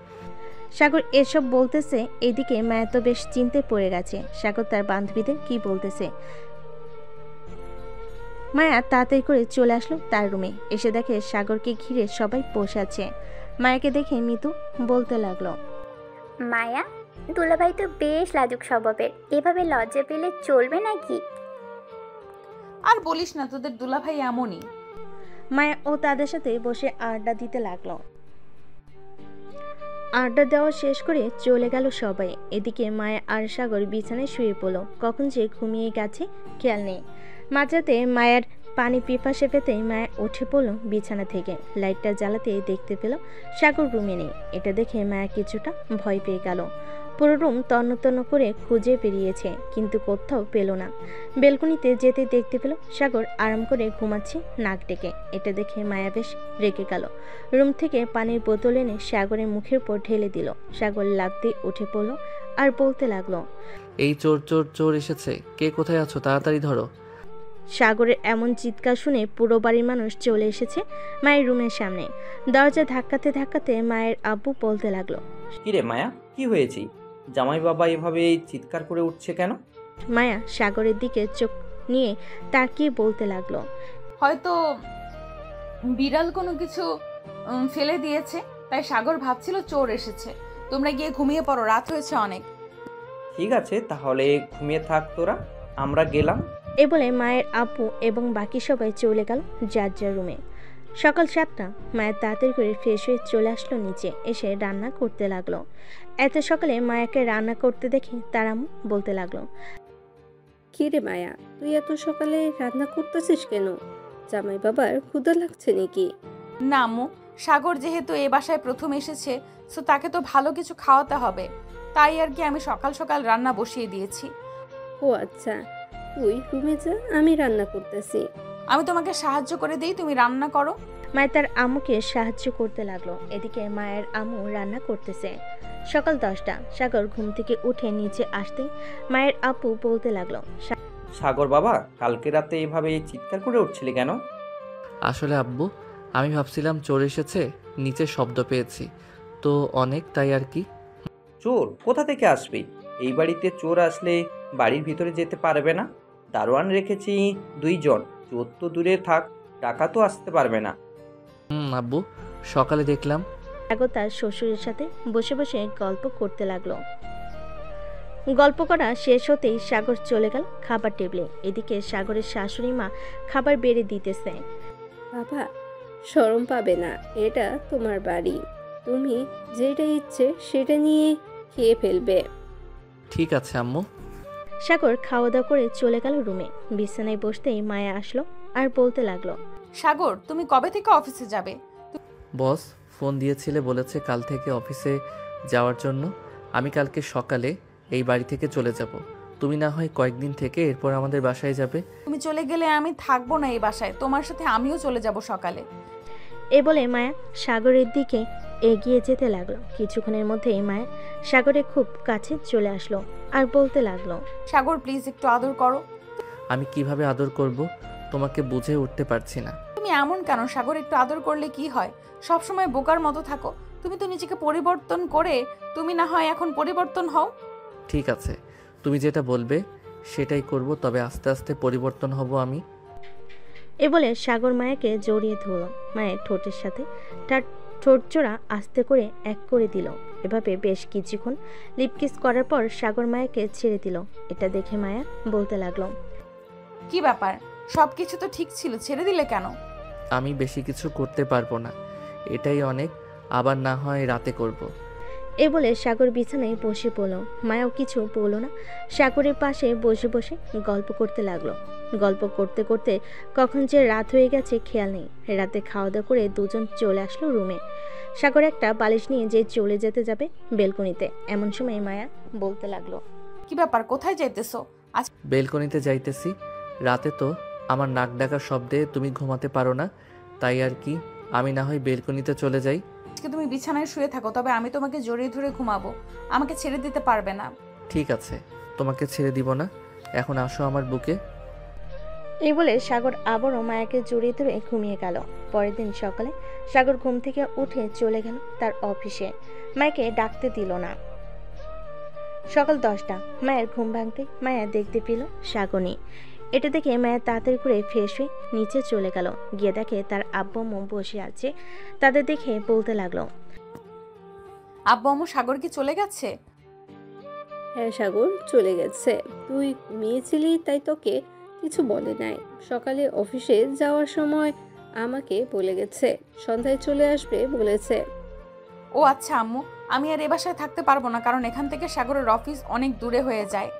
সাগর এসব বলতেছে, এদিকে মায়া তো বেশ চিন্তে পড়ে গেছে সাগর তার বান্ধবীদের কি বলতেছে। মায়া তাড়াতাড়ি করে চলে আসলো তার রুমে। এসে দেখে সাগরকে ঘিরে সবাই বসে আছে। মায়াকে দেখে মিতু বলতে লাগলো, মায়া দুলাভাই তো বেশ লাজুক স্বভাবের, এভাবে লজ্জা পেলে চলবে নাকি? আর বলিস না, তোদের দুলাভাই এমনই। মায়া ও তাদের সাথে বসে আড্ডা দিতে লাগলো। আড্ডা দেওয়া শেষ করে চলে গেল সবাই। এদিকে মায়া আর সাগর বিছানায় শুয়ে পড়ল। কখন যে ঘুমিয়ে গেছে খেয়াল নেই। মাঝরাতে মায়ের পানি পিপাসে পেতে মায়া উঠে পড়ল বিছানা থেকে। লাইটটা জ্বালাতে দেখতে পেল সাগর রুমে নেই। এটা দেখে মায়া কিছুটা ভয় পেয়ে গেল। পুরো রুম তন্ন তন্ন করে খুঁজে বেরিয়েছে, কিন্তু কোথাও পেল না। বেলকনিতে যেতে দেখতে পেল সাগর আরাম করে ঘুমাচ্ছে নাক ডেকে। এটা দেখে মায়া বেশ রেগে গেল। রুম থেকে পানির বোতল এনে সাগরের মুখের উপর ঢেলে দিল। সাগর লাফ দিয়ে উঠে পড়ল আর বলতে লাগলো, এই চোর চোর চোর এসেছে, কে কোথায় আছো, তাড়াতাড়ি ধরো। সাগরের এমন চিৎকার শুনে পুরো বাড়ির মানুষ চলে এসেছে মায়ের রুমের সামনে। দরজা ধাক্কাতে ধাক্কাতে মায়ের আব্বু বলতে লাগলো, কিরে মায়া, কি হয়েছে? জামাই বাবা এভাবে চিৎকার করে উঠছে কেন? মায়া সাগরের দিকে চোখ নিয়ে তাকিয়ে বলতে লাগলো, হয়তো বিড়াল কোনো কিছু ফেলে দিয়েছে, তাই সাগর ভাবছিল চোর এসেছে। তোমরা গিয়ে ঘুমিয়ে পড়ো, রাত হয়েছে অনেক। ঠিক আছে, তাহলে ঘুমিয়ে থাক তোরা, আমরা গেলাম। এ বলে মায়ের আব্বু এবং বাকি সবাই চলে গেল যার যার রুমে। সকাল 7টা। মায়ের তাড়াতাড়ি করে ফ্রেশ হয়ে চলে আসলো নিচে, এসে রান্না করতে লাগলো। এত সকালে মায়াকে রান্না করতে দেখে তার আম্মু বলতে লাগলো, কি রে মায়া, তুই এত সকালে রান্না করতেছিস কেন? জামাই বাবার ক্ষুধা লাগছে নাকি? না আম্মু, সাগর যেহেতু এ বাসায় প্রথম এসেছে, সো তাকে তো ভালো কিছু খাওয়াতে হবে, তাই আর কি আমি সকাল সকাল রান্না বসিয়ে দিয়েছি। ও আচ্ছা, তুই রুমে যা, আমি রান্না করতেছি। আমি তোমাকে সাহায্য করে দিই, তুমি রান্না করো। মায়ের তার আম্মুকে সাহায্য করতে লাগলো। এদিকে মায়ের আম্মু রান্না করতেছে। সকাল 10টা। সাগর ঘুম থেকে উঠে নিচে আসতেই মায়ের আব্বু বলতে লাগলো, সাগর বাবা, কালকে রাতে এভাবে চিৎকার করে উঠছিলি কেন? আসলে আব্বু, আমি ভাবছিলাম চোর এসেছে, নিচে শব্দ পেয়েছি তো অনেক, তাই আর কি। চোর কোথা থেকে আসবে? এই বাড়িতে চোর আসলে বাড়ির ভিতরে যেতে পারবে না। দারোয়ান রেখেছি 2 জন, চোর তো দূরে থাক, টাকা তো আসতে পারবে না। আব্বু, সকালে দেখলাম। সাগর তার শ্বশুরের সাথে বসে বসে গল্প করতে লাগলো। গল্প করা শেষ হতেই সাগর চলে গেল খাবার টেবিলে। এদিকে সাগরের শাশুড়ি মা খাবার বেড়ে দিতেছে। বাবা, শরম পাবে না, এটা তোমার বাড়ি, তুমি যেটা ইচ্ছে সেটা নিয়ে খেয়ে ফেলবে। ঠিক আছে আম্মু। সাগর খাওয়া দাওয়া করে চলে গেল রুমে। বিছানায় বসতেই মায়া আসলো আর বলতে লাগলো, সাগর, তুমি কবে থেকে অফিসে যাবে? বস ফোন দিয়েছিলে, বলেছে কাল থেকে অফিসে যাওয়ার জন্য। আমি কালকে সকালে এই বাড়ি থেকে চলে যাব। তুমি না হয় কয়েকদিন থেকে এরপর আমাদের বাসায় যাবে। তুমি চলে গেলে আমি থাকবো না এই বাসায়, তোমার সাথে আমিও চলে যাব সকালে। এ বলে মায়া সাগরের দিকে এগিয়ে যেতে লাগলো। কিছুক্ষণের মধ্যেই মায়া সাগরের খুব কাছে চলে আসলো আর বলতে লাগলো, সাগর প্লিজ একটু আদর করো। আমি কিভাবে আদর করব তোমাকে বুঝে উঠতে পারছি না। তুমি এমন কেন সাগর? একটু আদর করলে কি হয়? সব সময় বোকার মতো থাকো। তুমি তো নিজেকে পরিবর্তন করে, তুমি না হয় এখন পরিবর্তন হও। ঠিক আছে, তুমি যেটা বলবে সেটাই করব, তবে আস্তে আস্তে পরিবর্তন হব আমি। এ বলে সাগর মায়াকে জড়িয়ে ধরল। মায়ের ঠোঁটের সাথে তার ঠোঁট জোড়া আস্তে করে এক করে দিল। এভাবে বেশ কিছুক্ষণ লিপকিস করার পর সাগর মায়াকে ছেড়ে দিল। এটা দেখে মায়া বলতে লাগলো, কি ব্যাপার? সবকিছু তো ঠিক ছিল, ছেড়ে দিলে কেন? আমি বেশি কিছু করতে পারবো না, এটাই অনেক, আবার না হয় রাতে করব। এ বলে সাগর বিছানায় বসে পড়ল। মায়াও কিছু বলল না, সাগরের পাশে বসে বসে গল্প করতে লাগলো। গল্প করতে করতে কখন যে রাত হয়ে গেছে খেয়াল নেই। রাতে খাওয়া দাওয়া করে দুজন চলে আসলো রুমে। সাগর একটা বালিশ নিয়ে যে চলে যেতে যাবে বেলকনিতে, এমন সময় মায়া বলতে লাগলো, কি ব্যাপার, কোথায় যাইতেছো? বেলকনিতে যাইতেছি। রাতে তো আমার নাক ডাকার শব্দে তুমি ঘুমাতে পারো না, তাই আর কি, আমি না হয় বেলকনিতে চলে যাই। আজকে তুমি বিছানায় শুয়ে থাকো, তবে আমি তোমাকে জড়িয়ে ধরে ঘুমাবো। আমাকে ছেড়ে দিতে পারবে না। ঠিক আছে, তোমাকে ছেড়ে দিব না, এখন আসো আমার বুকে। এই বলে সাগর আবারও মায়াকে জড়িয়ে ধরে ঘুমিয়ে গেল। পরের দিন সকালে সাগর ঘুম থেকে উঠে চলে গেল তার অফিসে। মায়াকে ডাকতে দিল না। সকাল 10টা, মায়ের ঘুম ভাঙতে মায়া দেখতে পেল সাগর। এটা দেখে মায়া তাড়াতাড়ি করে ফ্রেশ হয়ে নিচে চলে গেল। গিয়ে দেখে তার আব্বু আম্মু বসে আছে। তাদের দেখে বলতে লাগলো, আব্বু আম্মু সাগর কি চলে গেছে? হ্যাঁ সাগর চলে গেছে, তুই ঘুমিয়েছিলি তাই তোকে কিছু বলে নাই। সকালে অফিসে যাওয়ার সময় আমাকে বলে গেছে, সন্ধ্যায় চলে আসবে বলেছে। ও আচ্ছা আম্মু, আমি আর এ বাসায় থাকতে পারবো না, কারণ এখান থেকে সাগরের অফিস অনেক দূরে হয়ে যায়।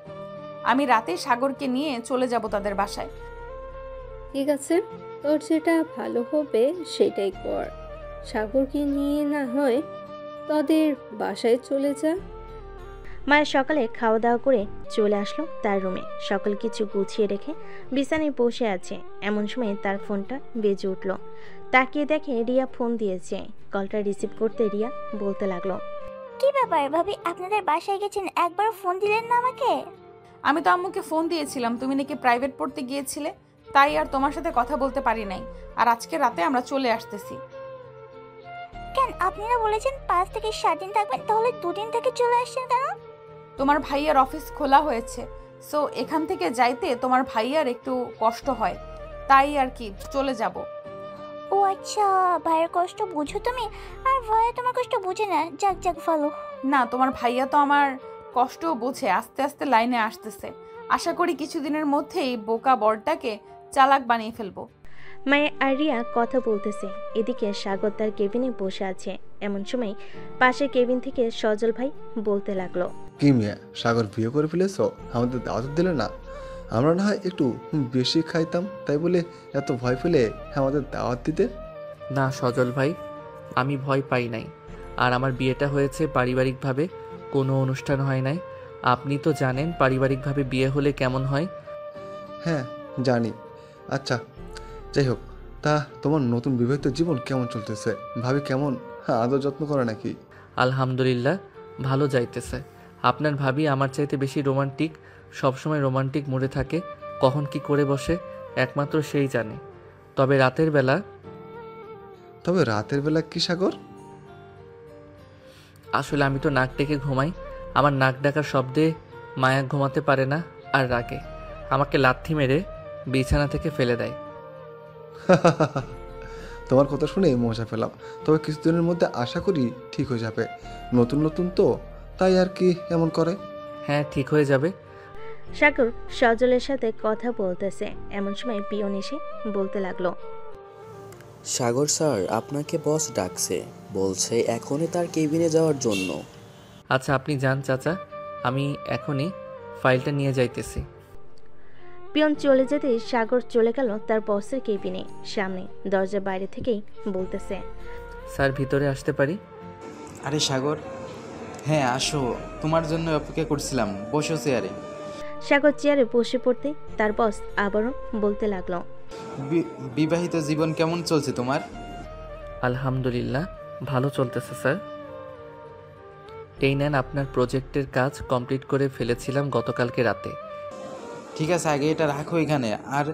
আমি রাতে সাগরকে নিয়ে চলে যাব তাদের বাসায়। ঠিক আছে, তোর যেটা ভালো হবে সেটাই কর। সাগরকে নিয়ে না হয় তোদের বাসায় চলে যা। মায়ের সকালে খাওয়া দাওয়া করে চলে আসলো তার রুমে। সকল কিছু গুছিয়ে রেখে বিছানায় বসে আছে। এমন সময় তার ফোনটা বেজে উঠল। তাকিয়ে দেখে রিয়া ফোন দিয়েছে। কলটা রিসিভ করতে রিয়া বলতে লাগলো, কি ব্যাপার ভাবি, আপনাদের বাসায় গেছেন, একবার ফোন দিলেন না আমাকে? আমি তো আম্মুকে ফোন দিয়েছিলাম, তুমি নাকি প্রাইভেট পড়তে গিয়েছিলে, তাই আর তোমার সাথে কথা বলতে পারি নাই। আর আজকে রাতে আমরা চলে আসতেছি। কেন, আপনারা বলেছেন 5 থেকে 7 দিন থাকবেন, তাহলে 2 দিন থেকে চলে আসছেন কেন? তোমার ভাইয়ার অফিস খোলা হয়েছে, সো এখান থেকে যাইতে তোমার ভাইয়ার একটু কষ্ট হয়, তাই আর কি চলে যাব। ও আচ্ছা, ভাইয়ের কষ্ট বুঝো তুমি, আর ভাইয়া তোমার কষ্ট বুঝে না। যাক যাক ভালো। না, তোমার ভাইয়া তো আমার কষ্ট বোঝে, আস্তে আস্তে লাইনে আসতেছে। আশা করি কিছুদিনের মধ্যেই বোকা বড়টাকে চালাক বানিয়ে ফেলবো। মায়া আর রিয়া কথা বলতেছে। এদিকে সাগর তার কেবিনে বসে আছে। এমন সময় পাশের কেবিন থেকে সজল ভাই বলতে লাগলো, কি মিয়া, সাগর বিয়ে করে ফেলেছ? আমাদের দাওয়াত দিলে না? আমরা না হয় একটু বেশি খাইতাম, তাই বলে এত ভয় পেলে আমাদের দাওয়াত দিতে? না সজল ভাই, আমি ভয় পাই নাই। আর আমার বিয়েটা হয়েছে পারিবারিকভাবে, কোনো অনুষ্ঠান হয় নাই। আপনি তো জানেন পারিবারিকভাবে বিয়ে হলে কেমন হয়। হ্যাঁ জানি। আচ্ছা যাই হোক, তা তোমার নতুন বিবাহিত জীবন কেমন চলতেছে? ভাবি কেমন আদর যত্ন করে নাকি? আলহামদুলিল্লাহ, ভালো যাইতেছে। আপনার ভাবি আমার চাইতে বেশি রোমান্টিক, সবসময় রোমান্টিক মোডে থাকে। কখন কি করে বসে একমাত্র সেই জানে। তবে রাতের বেলা কি সাগর? আসলে আমি তো নাক ডেকে ঘুমাই। আমার নাক ডাকার শব্দে মায়া ঘুমাতে পারে না আর রাগে আমাকে লাথি মেরে বিছানা থেকে ফেলে দেয়। তোমার কথা শুনে মজা পেলাম, তবে কিছুদিনের মধ্যে আশা করি ঠিক হয়ে যাবে। নতুন নতুন তো, তাই আর কি এমন করে। হ্যাঁ, ঠিক হয়ে যাবে। সাগর সজলের সাথে কথা বলতেছে, এমন সময় পিয়ন এসে বলতে লাগলো, সাগর স্যার আপনাকে বস ডাকছে, বলছে এখনই তার কেবিনে যাওয়ার জন্য। আচ্ছা, আপনি যান চাচা, আমি এখনই ফাইলটা নিয়ে যাইতেছি। পিয়ন চলে যেতে সাগর চলে গেল তার বসের কেবিনে। সামনে দরজার বাইরে থেকেই বলতেছে, স্যার ভিতরে আসতে পারি? আরে সাগর, হ্যাঁ আসো, তোমার জন্য অপেক্ষা করছিলাম, বসো চেয়ারে। সাগর চেয়ারে বসে পড়তে তার বস আবারও বলতে লাগলো, বিবাহিত জীবন কেমন চলছে তোমার? আলহামদুলিল্লাহ, ভালো চলতেছে স্যার। এই নেন, আপনার প্রজেক্টের কাজ কমপ্লিট করে ফেলেছিলাম গতকালকে রাতে। ঠিক আছে, আগে এটা রাখো এখানে, আর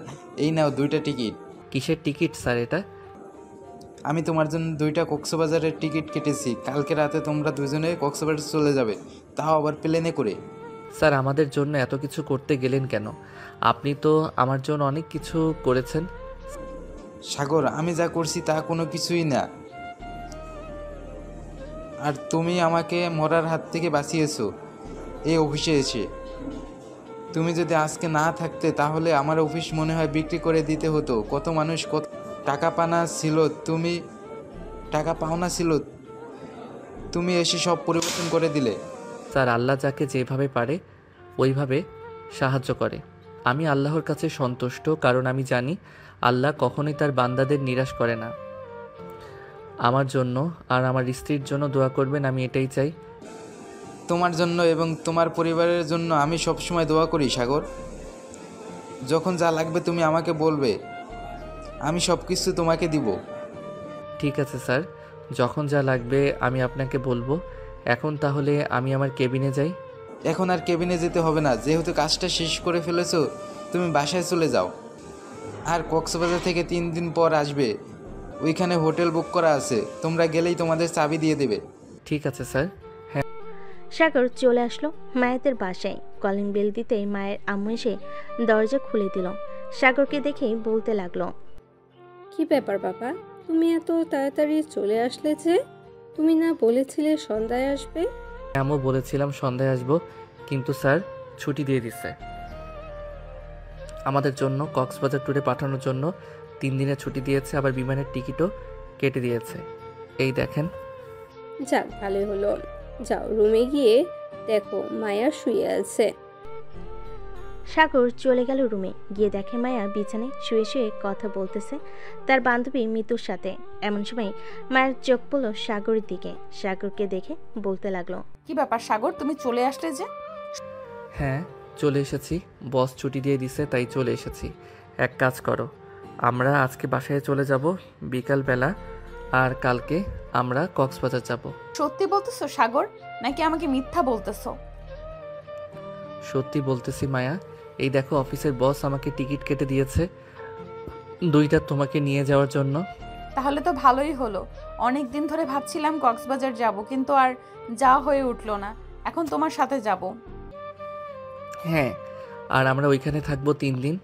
এই নাও 2টা টিকিট। কিসের টিকিট স্যার এটা? আমি তোমার জন্য 2টা কক্সবাজারের টিকিট কেটেছি, কালকে রাতে তোমরা দুজনে কক্সবাজার চলে যাবে, তাও আবার প্লেনে করে। স্যার, আমাদের জন্য এত কিছু করতে গেলেন কেন? আপনি তো আমার জন্য অনেক কিছু করেছেন। সাগর, আমি যা করছি তা কোনো কিছুই না, আর তুমি আমাকে মরার হাত থেকে বাঁচিয়েছো এই অফিসে এসে। তুমি যদি আজকে না থাকতে তাহলে আমার অফিস মনে হয় বিক্রি করে দিতে হতো। কত মানুষ কত টাকা পাওনা ছিল, তুমি এসে সব পরিবর্তন করে দিলে। স্যার, আল্লাহ যাকে যেভাবে পারে ওইভাবে সাহায্য করে। আমি আল্লাহর কাছে সন্তুষ্ট, কারণ আমি জানি আল্লাহ কখনোই তার বান্দাদের নিরাশ করে না। আমার জন্য আর আমার স্ত্রীর জন্য দোয়া করবেন, আমি এটাই চাই। তোমার জন্য এবং তোমার পরিবারের জন্য আমি সবসময় দোয়া করি সাগর। যখন যা লাগবে তুমি আমাকে বলবে, আমি সব কিছু তোমাকে দিব। ঠিক আছে স্যার, যখন যা লাগবে আমি আপনাকে বলবো। এখন তাহলে আমি আমার কেবিনে যাই। এখন আর কেবিনে যেতে হবে না, যেহেতু কাজটা শেষ করে ফেলেছো তুমি বাসায় চলে যাও। আর কক্সবাজার থেকে 3 দিন পর আসবে, ওইখানে হোটেল বুক করা আছে, তোমরা গেলেই তোমাদের চাবি দিয়ে দেবে। ঠিক আছে স্যার। হ্যাঁ। সাগর চলে আসলো মায়াদের বাসায়। কলিং বেল দিতেই মায়ের আম্মু এসে দরজা খুলে দিল। সাগরকে দেখেই বলতে লাগলো, কি ব্যাপার বাবা, তুমি এত তাড়াতাড়ি চলে আসলে যে? তুমি না বলেছিলে সন্ধ্যায় আসবে? আমিও বলেছিলাম সন্ধ্যায় আসবো, কিন্তু স্যার ছুটি দিয়ে দিচ্ছে আমাদের জন্য। কক্সবাজার ট্যুরে পাঠানোর জন্য 3 দিনের ছুটি দিয়েছে, আবার বিমানের টিকিটও কেটে দিয়েছে। এই দেখেন। যাক, ভালোই হলো। যাও রুমে গিয়ে দেখো মায়া শুয়ে আছে। সাগর চলে গেল রুমে। গিয়ে দেখে মায়া বিছানায় শুয়ে শুয়ে কথা বলতেছে তার বান্ধবী মিতুর সাথে। এমন সময় মায়ের চোখ পড়ল সাগরের দিকে। সাগরকে দেখে বলতে লাগলো, কি ব্যাপার সাগর, তুমি চলে আসলে যে? হ্যাঁ, চলে এসেছি। বস ছুটি দিয়ে দিছে, তাই চলে এসেছি। এক কাজ করো, আমরা আজকে বাসায় চলে যাব বিকালবেলা, আর কালকে আমরা কক্সবাজার যাব। সত্যি বলতেছো সাগর, নাকি আমাকে মিথ্যা বলতেছো? সত্যি বলতেছি মায়া। এই দেখো, অফিসের বস আমাকে টিকিট কেটে দিয়েছে 2টা তোমাকে নিয়ে যাওয়ার জন্য। তাহলে তো ভালোই হলো। অনেক দিন ধরে ভাবছিলাম কক্সবাজার যাব, কিন্তু আর যাওয়া হয়ে উঠলো না। এখন তোমার সাথে যাব। হ্যাঁ, আর আমরা ওইখানে থাকবো 3 দিন।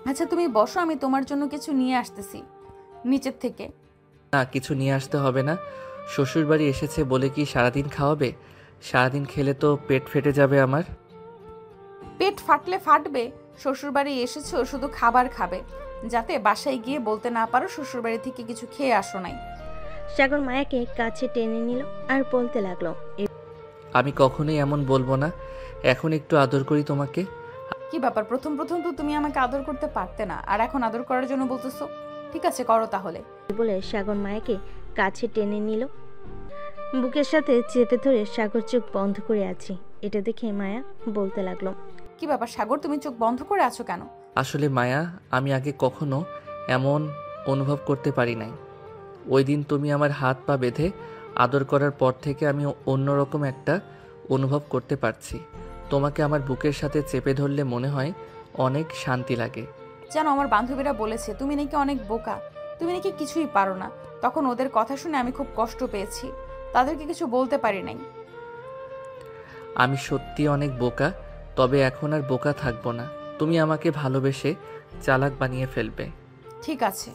আচ্ছা তুমি বসো, আমি তোমার জন্য কিছু নিয়ে আসতেছি নিচের থেকে। না, কিছু নিয়ে আসতে হবে না। শ্বশুরবাড়ি এসেছে বলে কি সারাদিন খাওয়াবে? সারাদিন খেলে তো পেট ফেটে যাবে আমার। পেট ফাটলে ফাটবে। শ্বশুরবাড়ি এসেছো শুধু খাবার খাবে, যাতে বাসায় গিয়ে বলতে না পারো শ্বশুরবাড়ি থেকে কিছু খেয়ে আসো নাই। সাগর মায়াকে কাছে টেনে নিল আর বলতে লাগলো, আমি কখনোই এমন বলবো না। এখন একটু আদর করি তোমাকে। কি ব্যাপার, প্রথম প্রথম তো তুমি আমাকে আদর করতে পারতে না, আর এখন আদর করার জন্য বলতেছো? ঠিক আছে, করো তাহলে। বলে সাগর মায়াকে কাছে টেনে নিল। বুকের সাথে চেপে ধরে সাগর চোখ বন্ধ করে আছে। এটা দেখে মায়া বলতে লাগলো, কি ব্যাপার সাগর, তুমি চোখ বন্ধ করে আছো কেন? আসলে মায়া, আমি আগে কখনো এমন অনুভব করতে পারি নাই। ওই দিন তুমি আমার হাত পা বেঁধে আদর করার পর থেকে আমি অন্যরকম একটা অনুভব করতে পারছি। তোমাকে আমার বুকের সাথে চেপে ধরলে মনে হয় অনেক শান্তি লাগে। জানো, আমার বান্ধবীরা বলেছে তুমি নাকি অনেক বোকা, তুমি নাকি কিছুই পারো না। তখন ওদের কথা শুনে আমি খুব কষ্ট পেয়েছি, তাদেরকে কিছু বলতে পারি নাই। আমি সত্যি অনেক বোকা, তবে এখন আর বোকা থাকবো না। তুমি আমাকে ভালোবেসে চালাক বানিয়ে ফেলবে। ঠিক আছে।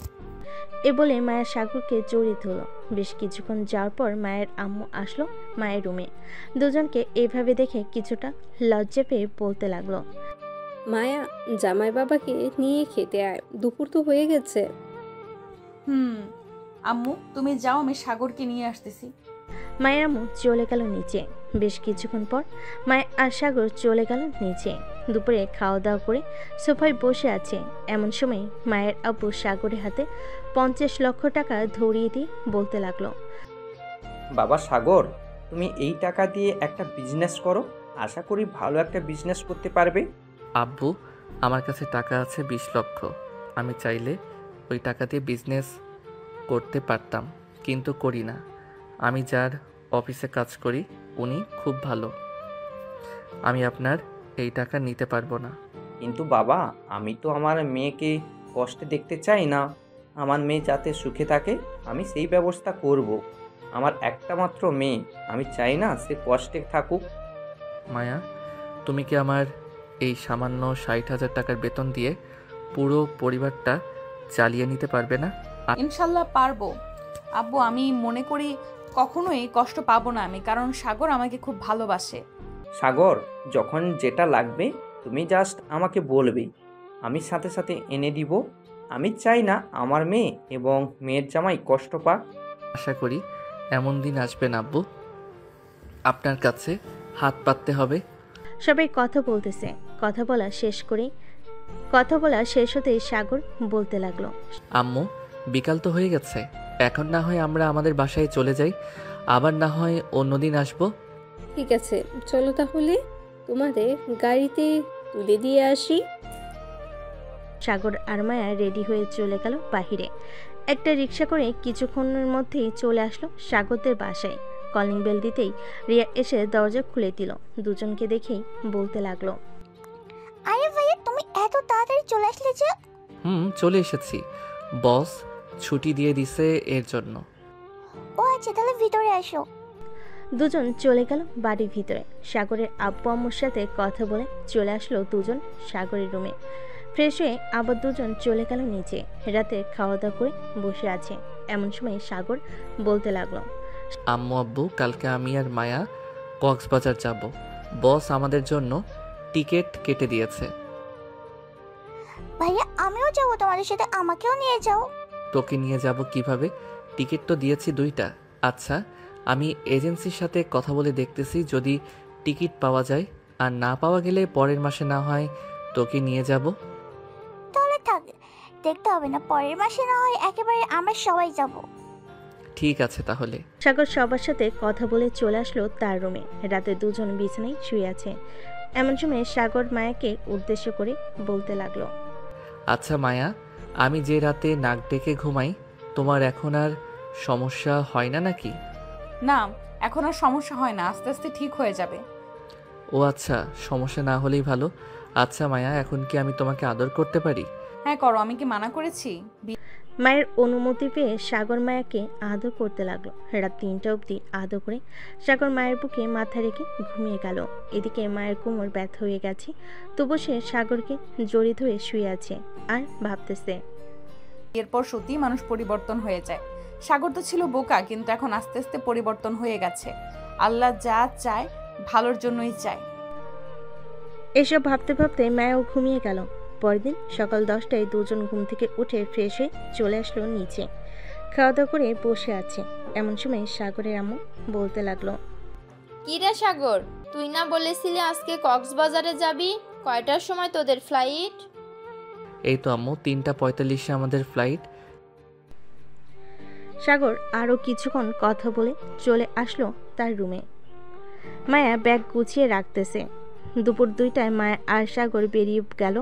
এ বলে মায়া সাগরকে জড়িয়ে ধরল। বেশ কিছুক্ষণ যাওয়ার পর মায়ের আম্মু আসলো মায়ের রুমে। দুজনকে এভাবে দেখে কিছুটা লজ্জা পেয়ে বলতে লাগলো, মায়া, জামাই বাবাকে নিয়ে খেতে আয়, দুপুর তো হয়ে গেছে। আম্মু তুমি যাও, আমি সাগরকে নিয়ে আসতেছি। মায়ের আম্মু চলে গেল নিচে। বেশ কিছুক্ষণ পর মায়ের আর সাগর চলে গেল নিচে। দুপুরে খাওয়া দাওয়া করে সোফায় বসে আছে। এমন সময় মায়ের আব্বু সাগরের হাতে 50 লক্ষ টাকা ধরিয়ে দিয়ে বলতে লাগলো, বাবা সাগর, তুমি এই টাকা দিয়ে একটা বিজনেস করো, আশা করি ভালো একটা বিজনেস করতে পারবে। আব্বু, আমার কাছে টাকা আছে 20 লক্ষ। আমি চাইলে ওই টাকা দিয়ে বিজনেস করতে পারতাম, কিন্তু করি না। আমি যার অফিসে কাজ করি উনি খুব ভালো। আমি আপনার এই টাকা নিতে পারবো না। কিন্তু বাবা, আমি তো আমার মেয়েকে কষ্টে দেখতে চাই না। আমার মেয়ে যাতে সুখে থাকে আমি সেই ব্যবস্থা করব। আমার একটা মাত্র মেয়ে, আমি চাই না সে কষ্টে থাকুক। মায়া, তুমি কি আমার এই সামান্য 60,000 টাকার বেতন দিয়ে পুরো পরিবারটা চালিয়ে নিতে পারবে না? ইনশাল্লাহ পারবো আব্বু। আমি মনে করি কখনোই কষ্ট পাবো না আমি, কারণ সাগর আমাকে খুব ভালোবাসে। সাগর, যখন যেটা লাগবে তুমি জাস্ট আমাকে বলবে, আমি সাথে সাথে এনে দিব। আমি চাই না আমার মেয়ে এবং মেয়ের জামাই কষ্ট পাক। আশা করি এমন দিন আসবে না আব্বু, আপনার কাছে হাত পাততে হবে। সবাই কথা বলতেছে। কথা বলা শেষ হতেই সাগর বলতে লাগলো, আম্মু, বিকাল তো হয়ে গেছে, এখন না হয় আমরা আমাদের বাসায় চলে যাই, আবার না হয় অন্যদিন আসবো। ঠিক আছে, চলো তাহলে তোমাদের গাড়িতে তুলে দিয়ে আসি। সাগর আর মায়া রেডি হয়ে চলে গেল বাহিরে। একটা রিক্সা করে কিছুক্ষণের মধ্যেই চলে আসলো সাগরদের বাসায়। কলিং বেল দিতেই রিয়া এসে দরজা খুলে দিল। দুজনকে দেখেই বলতে লাগলো, আরে ভাইয়া, তুমি এত তাড়াতাড়ি চলে আসলে যে? চলে এসেছি, বস ছুটি দিয়ে দিছে এর জন্য। ও আচ্ছা, তাহলে ভিতরে আসো। দুজন চলে গেল বাড়ির ভিতরে। সাগরের আব্বু আম্মুর সাথে কথা বলে চলে আসলো দুজন সাগরের রুমে। ফ্রেশ হয়ে আবার দুজন চলে গেল নিচে। রাতে খাওয়া দাওয়া করে বসে আছে। এমন সময় সাগর বলতে লাগলো, আম্মু আব্বু, কালকে আমি আর মায়া কক্সবাজার যাব। বস আমাদের জন্য টিকিট কেটে দিয়েছে। ভাইয়া, আমিও যাবো তোমাদের সাথে, আমাকেও নিয়ে যাও। তোকে নিয়ে যাব কিভাবে? টিকিট তো দিয়েছি 2টা। আচ্ছা, আমি এজেন্সির সাথে কথা বলে দেখতেছি, যদি টিকিট পাওয়া যায়, আর না পাওয়া গেলে পরের মাসে না হয় তোকে নিয়ে যাব। তাহলে থাক, দেখতে হবে না, পরের মাসে না হয় একেবারে আমরা সবাই যাব। ঠিক আছে তাহলে। সাগর সবার সাথে কথা বলে চলে আসলো তার রুমে। রাতে দুজন বিছানায় শুয়ে আছে। এমন সময় সাগর মায়াকে উদ্দেশ্য করে বলতে লাগলো, আচ্ছা মায়া, আমি যে রাতে নাক ডেকে ঘুমাই, তোমার এখন আর সমস্যা হয় না নাকি? না, এখন আর সমস্যা হয় না, আস্তে আস্তে ঠিক হয়ে যাবে। ও আচ্ছা, সমস্যা না হলেই ভালো। আচ্ছা মায়া, এখন কি আমি তোমাকে আদর করতে পারি? হ্যাঁ করো, আমি কি মানা করেছি? মায়ের অনুমতি পেয়ে সাগর মায়াকে আদর করতে লাগলো। রাত 3টা অবধি আদর করে সাগর মায়ের বুকে মাথা রেখে ঘুমিয়ে গেল। এদিকে মায়ের কোমর ব্যথা হয়ে গেছে, তবু সে সাগরকে জড়িয়ে ধরে শুয়ে আছে আর ভাবতেছে। এরপর সত্যি মানুষ পরিবর্তন হয়ে যায়। সাগর তো ছিল বোকা, কিন্তু এখন আস্তে আস্তে পরিবর্তন হয়ে গেছে। আল্লাহ যা চায় ভালোর জন্যই চায়। এসব ভাবতে ভাবতে মায়াও ঘুমিয়ে গেল। পরদিন সকাল 10টায় দুজন ঘুম থেকে উঠে ফ্রেশ হয়ে চলে আসলো নিচে। খাওয়া দাওয়া করে বসে আছে। এমন সময় সাগরের আম্মু বলতে লাগলো, কি রে সাগর, তুই না বলেছিলি আজকে কক্সবাজারে যাবি? কয়টার সময় তোদের ফ্লাইট? এই তো আম্মু, 3:45-এ আমাদের ফ্লাইট। সাগর আরও কিছুক্ষণ কথা বলে চলে আসলো তার রুমে। মায়া ব্যাগ গুছিয়ে রাখতেছে। দুপুর 2টায় মায়া আর সাগর বেরিয়ে গেল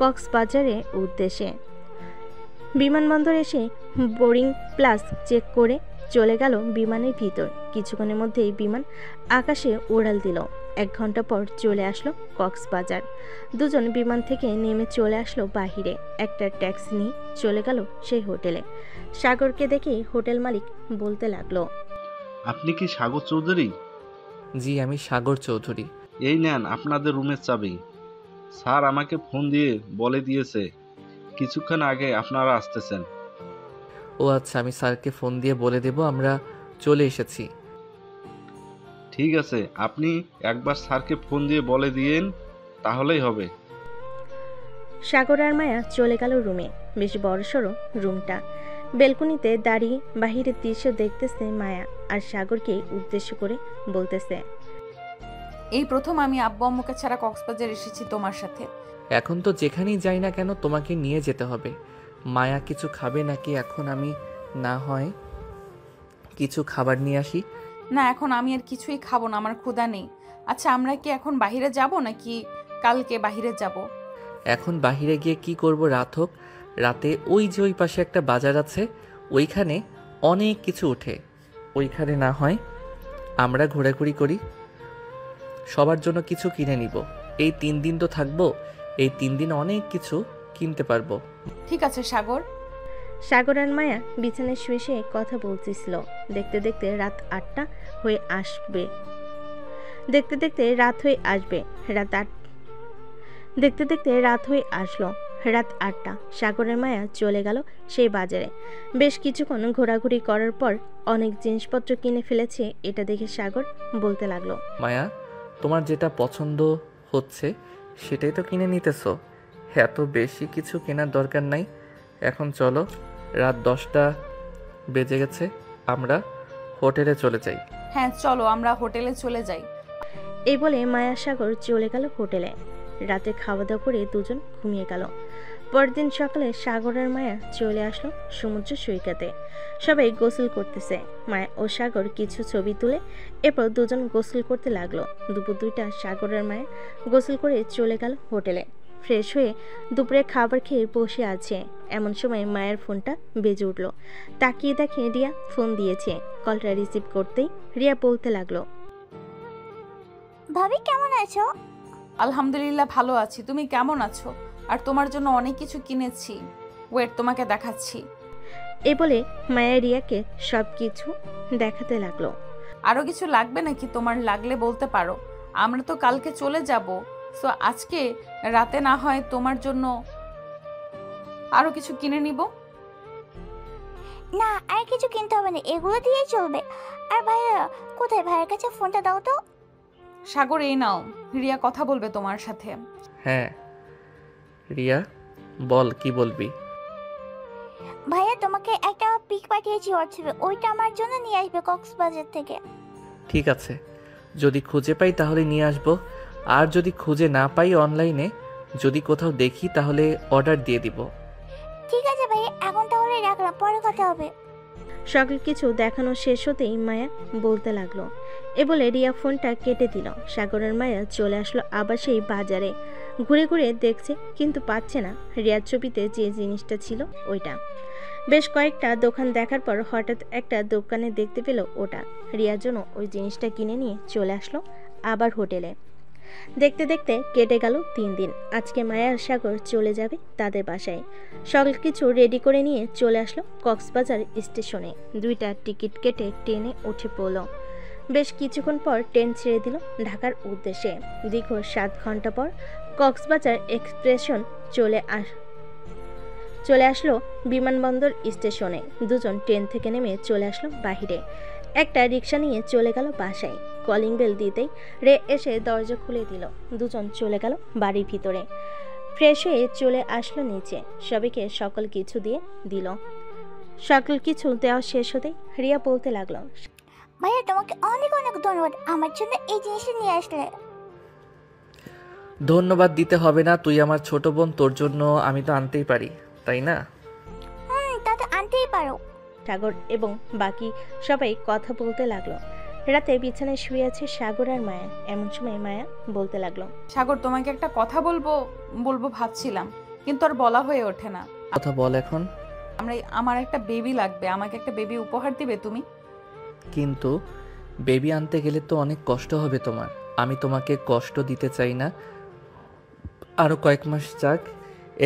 কক্সবাজারের উদ্দেশ্যে। বিমানবন্দর এসে বোর্ডিং প্লাস চেক করে চলে গেল বিমানের ভিতর। কিছুক্ষণের মধ্যেই বিমান আকাশে উড়াল দিল। 1 ঘন্টা পর চলে আসলো কক্সবাজার। দুজন বিমান থেকে নেমে চলে আসলো বাহিরে। একটা ট্যাক্সি নিয়ে চলে গেল সেই হোটেলে। সাগরকে দেখেই হোটেল মালিক বলতে লাগলো, আপনি কি সাগর চৌধুরী? জি, আমি সাগর চৌধুরী। এই নেন আপনাদের রুমের চাবি। স্যার আমাকে ফোন দিয়ে বলে দিয়েছে কিছুক্ষণ আগে আপনারা আসতেছেন। ও আচ্ছা, আমি স্যারকে ফোন দিয়ে বলে দেব আমরা চলে এসেছি। ঠিক আছে, আপনি একবার স্যারকে ফোন দিয়ে বলে দিয়েন, তাহলেই হবে। সাগর আর মায়া চলে গেল রুমে। বেশ বড়সড় রুমটা। বেলকনিতে দাঁড়িয়ে বাহিরের দৃশ্য দেখতেছে মায়া, আর সাগরকে উদ্দেশ্য করে বলতেছে, এই প্রথম আমি আব্বু আম্মুকে ছাড়া কক্সবাজার এসেছি তোমার সাথে। এখন তো যেখানেই যাই না কেন তোমাকে নিয়ে যেতে হবে। মায়া কিছু খাবে নাকি এখন আমি না হয় কিছু খাবার নিয়ে আসি? না, এখন আমি আর কিছুই খাবো না, আমার ক্ষুধা নেই। আচ্ছা, আমরা কি এখন বাইরে যাব নাকি কালকে বাইরে যাব? এখন বাহিরে গিয়ে কি করব? রাত হোক, রাতে ওই যে ওই পাশে একটা বাজার আছে, ওইখানে অনেক কিছু ওঠে। ওইখানে না হয় আমরা ঘোরাঘুরি করি, সবার জন্য কিছু কিনে নিব। এই 3 দিন তো থাকবো, এই 3 দিন অনেক কিছু কিনতে পারবো। ঠিক আছে সাগর। সাগর আর মায়া বিছানায় শুয়ে শুয়ে কথা বলতেছিল। দেখতে দেখতে রাত 8টা হয়ে আসবে। দেখতে দেখতে রাত হয়ে আসবে। দেখতে দেখতে রাত হয়ে আসলো। রাত 8টা। সাগরের মায়া চলে গেল সেই বাজারে। বেশ কিছুক্ষণ ঘোরাঘুরি করার পর অনেক জিনিসপত্র কিনে ফেলেছে। এটা দেখে সাগর বলতে লাগলো, মায়া, তোমার যেটা পছন্দ হচ্ছে সেটাই তো কিনে নিতেছো। এত বেশি কিছু কেনার দরকার নাই। এখন চলো, রাত 10টা বেজে গেছে, আমরা হোটেলে চলে যাই। হ্যাঁ চলো, আমরা হোটেলে চলে যাই। এই বলে মায়া সাগর চলে গেল হোটেলে। রাতে খাওয়া দাওয়া করে দুজন ঘুমিয়ে গেল। পরদিন সকালে সাগর আর মায়া চলে আসলো সমুদ্র সৈকতে। সবাই গোসল করতেছে। মায়া ও সাগর কিছু ছবি তুলে এরপর দুজন গোসল করতে লাগলো। দুপুর 2টা সাগর আর মায়া গোসল করে চলে গেল হোটেলে। ফ্রেশ হয়ে দুপুরে খাবার খেয়ে বসে আছে। এমন সময় মায়ের ফোনটা বেজে উঠল। তাকিয়ে দেখে রিয়া ফোন দিয়েছে। কলটা রিসিভ করতেই রিয়া বলতে লাগলো, ভাবি কেমন আছো? আলহামদুলিল্লাহ ভালো আছি, তুমি কেমন আছো? আর তোমার জন্য অনেক কিছু কিনেছি, ওয়েট তোমাকে দেখাচ্ছি। এই বলে মায়া রিয়াকে সব কিছু দেখাতে লাগলো। আরো কিছু লাগবে নাকি? তোমার লাগলে বলতে পারো, আমরা তো কালকে চলে যাব। সো আজকে রাতে না হয় তোমার জন্য আরো কিছু কিনে নিব। না, আর কিছু কিনতে হবে না, এগুলো দিয়েই চলবে। আর ভাইয়া কোথায়? ভাইয়ের কাছে ফোনটা দাও তো। সাগর, এই নাও, রিয়া কথা বলবে তোমার সাথে। হ্যাঁ রিয়া, বল কি বলবি? ভাইয়া তোমাকে একটা পিক পাঠিয়েছি হোয়াটসঅ্যাপে, ওইটা আমার জন্য নিয়ে আসবে কক্সবাজার থেকে। ঠিক আছে, যদি খুঁজে পাই তাহলে নিয়ে আসবো। আর যদি খুঁজে না পাই অনলাইনে যদি কোথাও দেখি তাহলে অর্ডার দিয়ে দিব। ঠিক আছে ভাইয়া, এখন তাহলে রাখলাম, পরে কথা হবে। সকল কিছু দেখানো শেষ হতেই মায়া বলতে লাগলো। এ বলে রিয়া ফোনটা কেটে দিল। সাগরের মায়া চলে আসলো আবার সেই বাজারে। ঘুরে ঘুরে দেখছে কিন্তু পাচ্ছে না রিয়ার ছবিতে যে জিনিসটা ছিল ওইটা। বেশ কয়েকটা দোকান দেখার পর হঠাৎ একটা দোকানে দেখতে পেল ওটা। রিয়ার জন্য ওই জিনিসটা কিনে নিয়ে চলে আসলো আবার হোটেলে। দেখতে দেখতে কেটে গেল 3 দিন। আজকে মায়া আর সাগর চলে যাবে তাদের বাসায়। সকল কিছু রেডি করে নিয়ে চলে আসলো কক্সবাজার স্টেশনে। 2টা টিকিট কেটে ট্রেনে উঠে পড়ল। বেশ কিছুক্ষণ পর ট্রেন ছেড়ে দিল ঢাকার উদ্দেশ্যে। দীর্ঘ 7 ঘন্টা পর কক্সবাজার এক্সপ্রেশন চলে আসলো বিমানবন্দর স্টেশনে। দুজন ট্রেন থেকে নেমে চলে আসলো বাহিরে। একটা রিক্সা নিয়ে চলে গেল বাসায়। কলিং বেল দিতেই রে এসে দরজা খুলে দিল। দুজন চলে গেল বাড়ির ভিতরে। ফ্রেশ হয়ে চলে আসলো নিচে। সবাইকে সকল কিছু দিয়ে দিল। সকল কিছু দেওয়া শেষ হতেই রিয়া বলতে লাগলো, ভাইয়া তোমাকে অনেক অনেক ধন্যবাদ, আমার জন্য এই জিনিসটা নিয়ে আসলে। ধন্যবাদ দিতে হবে না, তুই আমার ছোট বোন, তোর জন্য আমি তো আনতেই পারি, তাই না? তা তো আনতেই পারো। সাগর এবং বাকি সবাই কথা বলতে লাগলো। রাতে বিছানায় শুয়ে আছে সাগর আর মায়া। এমন সময় মায়া বলতে লাগলো, সাগর, তোমাকে একটা কথা বলবো ভাবছিলাম, কিন্তু আর বলা হয়ে ওঠে না। কথা বল এখন। আমার একটা বেবি লাগবে, আমাকে একটা বেবি উপহার দিবে তুমি? কিন্তু বেবি আনতে গেলে তো অনেক কষ্ট হবে তোমার। আমি তোমাকে কষ্ট দিতে চাই না। আরো কয়েক মাস যাক,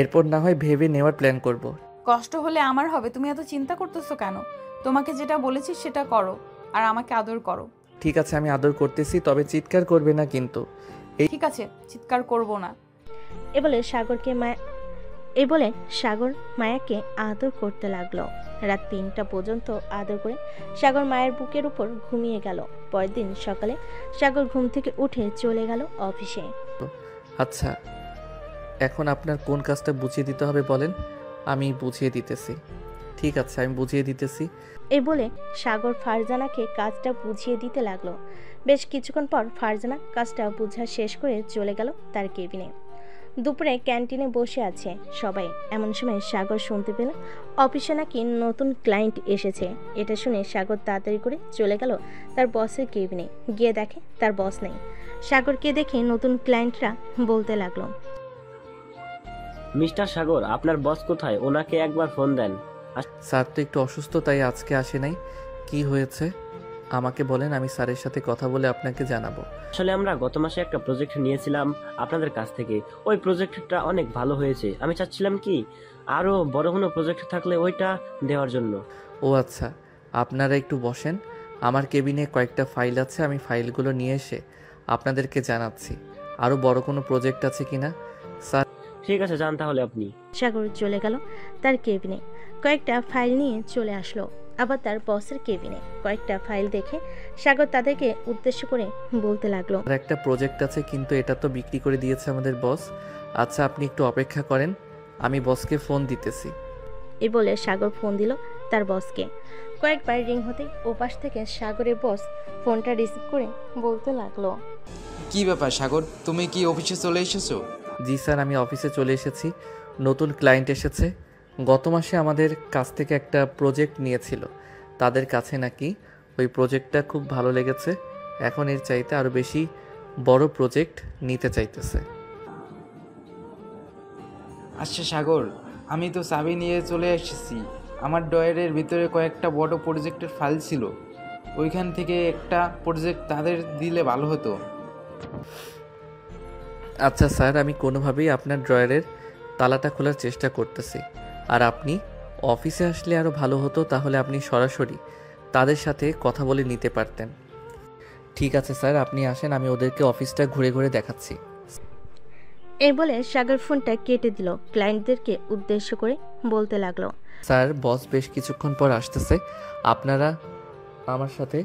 এরপর না হয় ভেবে নেওয়ার প্ল্যান করব। কষ্ট হলে আমার হবে, তুমি এত চিন্তা করতেছো কেন? তোমাকে যেটা বলেছি সেটা করো, আর আমাকে আদর করো। ঠিক আছে, আমি আদর করতেছি, তবে চিৎকার করবে না কিন্তু। ঠিক আছে, চিৎকার করব না। এ বলে সাগরকে এই বলে সাগর মায়াকে আদর করতে লাগলো। রাত 3টা পর্যন্ত আদর করে সাগর মায়ের বুকের উপর ঘুমিয়ে গেল। পরের দিন সকালে সাগর ঘুম থেকে উঠে চলে গেল অফিসে। আচ্ছা, এখন আপনার কোন কাজটা বুঝিয়ে দিতে হবে বলেন, আমি বুঝিয়ে দিতেছি। ঠিক আছে, আমি বুঝিয়ে দিতেছি। এই বলে সাগর ফারজানাকে কাজটা বুঝিয়ে দিতে লাগলো। বেশ কিছুক্ষণ পর ফারজানা কাজটা বুঝা শেষ করে চলে গেল তার কেবিনে। দুপুরে ক্যান্টিনে বসে আছে সবাই। এমন সময় সাগর শুনতে পেল অফিসে নাকি নতুন ক্লায়েন্ট এসেছে। এটা শুনে সাগর তাড়াতাড়ি করে চলে গেল তার বসের কেবিনে। গিয়ে দেখে তার বস নেই। সাগরকে দেখে নতুন ক্লায়েন্টরা বলতে লাগলো, মিস্টার সাগর, আপনার বস কোথায়? ওনাকে একবার ফোন দেন। স্যার তো একটু অসুস্থ, তাই আজকে আসে নাই। কি হয়েছে আমাকে বলেন, আমি স্যারের সাথে কথা বলে আপনাকে জানাবো। আসলে আমরা গত মাসে একটা প্রজেক্ট নিয়েছিলাম আপনাদের কাছ থেকে। ওই প্রজেক্টটা অনেক ভালো হয়েছে। আমি চাচ্ছিলাম কি আরো বড় কোনো প্রজেক্ট থাকলে ওইটা দেওয়ার জন্য। ও আচ্ছা, আপনারা একটু বসেন। আমার কেবিনে কয়েকটা ফাইল আছে, আমি ফাইলগুলো নিয়ে এসে আপনাদেরকে জানাচ্ছি আরো বড় কোনো প্রজেক্ট আছে কিনা। স্যার ঠিক আছে, যান তাহলে আপনি। সাগর চলে গেল তার কেবিনে। কয়েকটা ফাইল নিয়ে চলে আসলো আবার তার বসের কেবিনে। কয়েকটা ফাইল দেখে সাগর তাদেরকে উদ্দেশ্য করে বলতে লাগলো, আর একটা প্রজেক্ট আছে, কিন্তু এটা তো বিক্রি করে দিয়েছে আমাদের বস। আচ্ছা, আপনি একটু অপেক্ষা করেন, আমি বসকে ফোন দিতেছি। এই বলে সাগর ফোন দিল তার বসকে। কয়েকবার রিং হতে ওপাশ থেকে সাগরের বস ফোনটা রিসিভ করে বলতে লাগলো, কি ব্যাপার সাগর, তুমি কি অফিসে চলে এসেছো? জি স্যার, আমি অফিসে চলে এসেছি। নতুন ক্লায়েন্ট এসেছে। গত মাসে আমাদের কাছ থেকে একটা প্রজেক্ট নিয়েছিল। তাদের কাছে নাকি ওই প্রজেক্টটা খুব ভালো লেগেছে। এখন এর চাইতে আরও বেশি বড় প্রজেক্ট নিতে চাইতেছে। আচ্ছা সাগর, আমি তো চাবি নিয়ে চলে এসেছি। আমার ড্রয়ারের ভিতরে কয়েকটা বড় প্রজেক্টের ফাইল ছিল। ওইখান থেকে একটা প্রজেক্ট তাদের দিলে ভালো হতো। আচ্ছা স্যার, আমি কোনোভাবেই আপনার ড্রয়ারের তালাটা খোলার চেষ্টা করতেছি। আর আপনি অফিসে আসলে আরও ভালো হতো, তাহলে আপনি সরাসরি তাদের সাথে কথা বলে নিতে পারতেন। ঠিক আছে স্যার, আপনি আসেন, আমি ওদেরকে অফিসটা ঘুরে ঘুরে দেখাচ্ছি। এই বলে সাগর ফোনটা কেটে দিল। ক্লায়েন্টদেরকে উদ্দেশ্য করে বলতে লাগলো, স্যার, বস বেশ কিছুক্ষণ পর আসতেছে। আপনারা আমার সাথে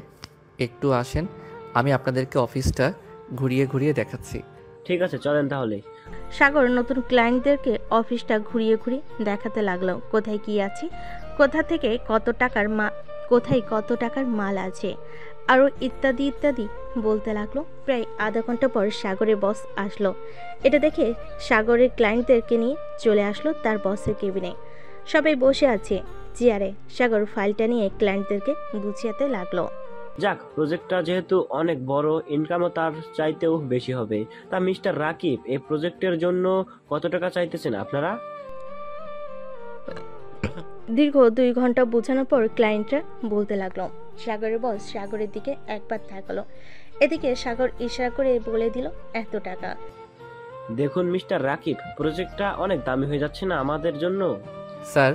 একটু আসেন, আমি আপনাদেরকে অফিসটা ঘুরিয়ে ঘুরিয়ে দেখাচ্ছি। ঠিক আছে, চলেন তাহলে। সাগর নতুন ক্লায়েন্টদেরকে অফিসটা ঘুরিয়ে ঘুরিয়ে দেখাতে লাগলো। কোথায় কি আছে, কোথায় কত টাকার মাল আছে, আরও ইত্যাদি ইত্যাদি বলতে লাগলো। প্রায় আধা ঘন্টা পর সাগরের বস আসলো। এটা দেখে সাগরের ক্লায়েন্টদেরকে নিয়ে চলে আসলো তার বসের কেবিনে। সবাই বসে আছে চেয়ারে। সাগর ফাইলটা নিয়ে ক্লায়েন্টদেরকে বুঝিয়াতে লাগলো, যাক, প্রজেক্টটা যেহেতু অনেক বড়, ইনকামও তার চাইতেও বেশি হবে। তা মিস্টার রাকিব, এই প্রজেক্টের জন্য কত টাকা চাইতেছেন আপনারা? দীর্ঘ 2 ঘন্টা বোঝানোর পর ক্লায়েন্টরা বলতে লাগলো। সাগরের বস সাগরের দিকে একবার তাকালো। এদিকে সাগর ইশারা করে বলে দিল, এত টাকা। দেখুন মিস্টার রাকিব, প্রজেক্টটা অনেক দামি হয়ে যাচ্ছে না আমাদের জন্য? স্যার,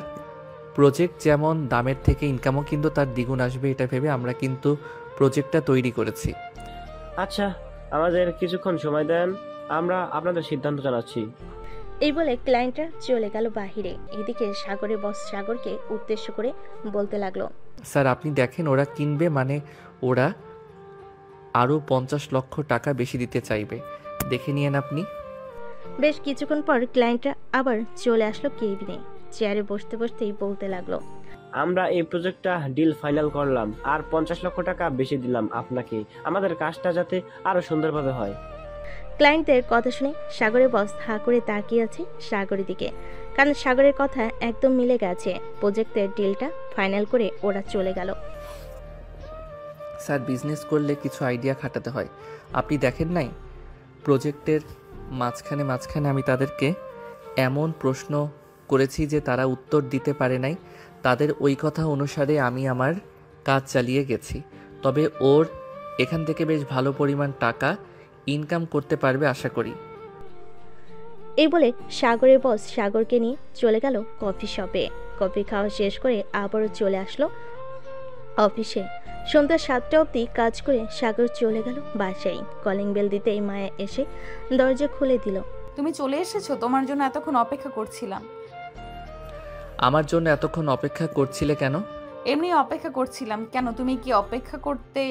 প্রজেক্ট যেমন দামের থেকে ইনকামও কিন্তু তার দ্বিগুণ আসবে, এটা ভেবে আমরা কিন্তু প্রজেক্টটা তৈরি করেছি। আচ্ছা, আমাদের কিছুক্ষণ সময় দেন, আমরা আপনাদের সিদ্ধান্ত জানাচ্ছি। এই বলে ক্লায়েন্টরা চলে গেল বাহিরে। এদিকে সাগরের বস সাগরকে উদ্দেশ্য করে বলতে লাগলো, স্যার, আপনি দেখেন, ওরা কিনবে মানে ওরা আরও 50 লক্ষ টাকা বেশি দিতে চাইবে, দেখে নিয়েন আপনি। বেশ কিছুক্ষণ পর ক্লায়েন্টরা আবার চলে আসলো কেবিনে। চেয়ারে বসতে বসতেই বলতে লাগলো, আমরা এই প্রজেক্টটা ডিল ফাইনাল করলাম, আর 50 লক্ষ টাকা বেশি দিলাম আপনাকে, আমাদের কাজটা যাতে আরো সুন্দরভাবে হয়। ক্লায়েন্টদের কথা শুনে সাগরের বস হাঁ করে তাকিয়ে আছে সাগরের দিকে, কারণ সাগরের কথা একদম মিলে গেছে। প্রজেক্টের ডিলটা ফাইনাল করে ওরা চলে গেল। স্যার, বিজনেস করলে কিছু আইডিয়া খাটাতে হয়। আপনি দেখেন নাই, প্রজেক্টের মাঝখানে আমি তাদেরকে এমন প্রশ্ন করেছি যে তারা উত্তর দিতে পারে নাই। তাদের ওই কথা অনুসারে আমি আমার কাজ চালিয়ে গেছি। তবে ওর এখান থেকে বেশ ভালো পরিমাণ টাকা ইনকাম করতে পারবে আশা করি। এই বলে সাগরের বস সাগরকে নিয়ে চলে গেল কফি শপে। কফি খাওয়া শেষ করে আবারও চলে আসলো অফিসে। সন্ধ্যা 7টা অবধি কাজ করে সাগর চলে গেল বাসায়। কলিং বেল দিতেই মায়া এসে দরজা খুলে দিল। তুমি চলে এসেছো? তোমার জন্য এতক্ষণ অপেক্ষা করছিলাম। আমার জন্য এতক্ষণ অপেক্ষা করছিলে কেন? এমনি অপেক্ষা করছিলাম। কেন তুমি কি অপেক্ষা করতে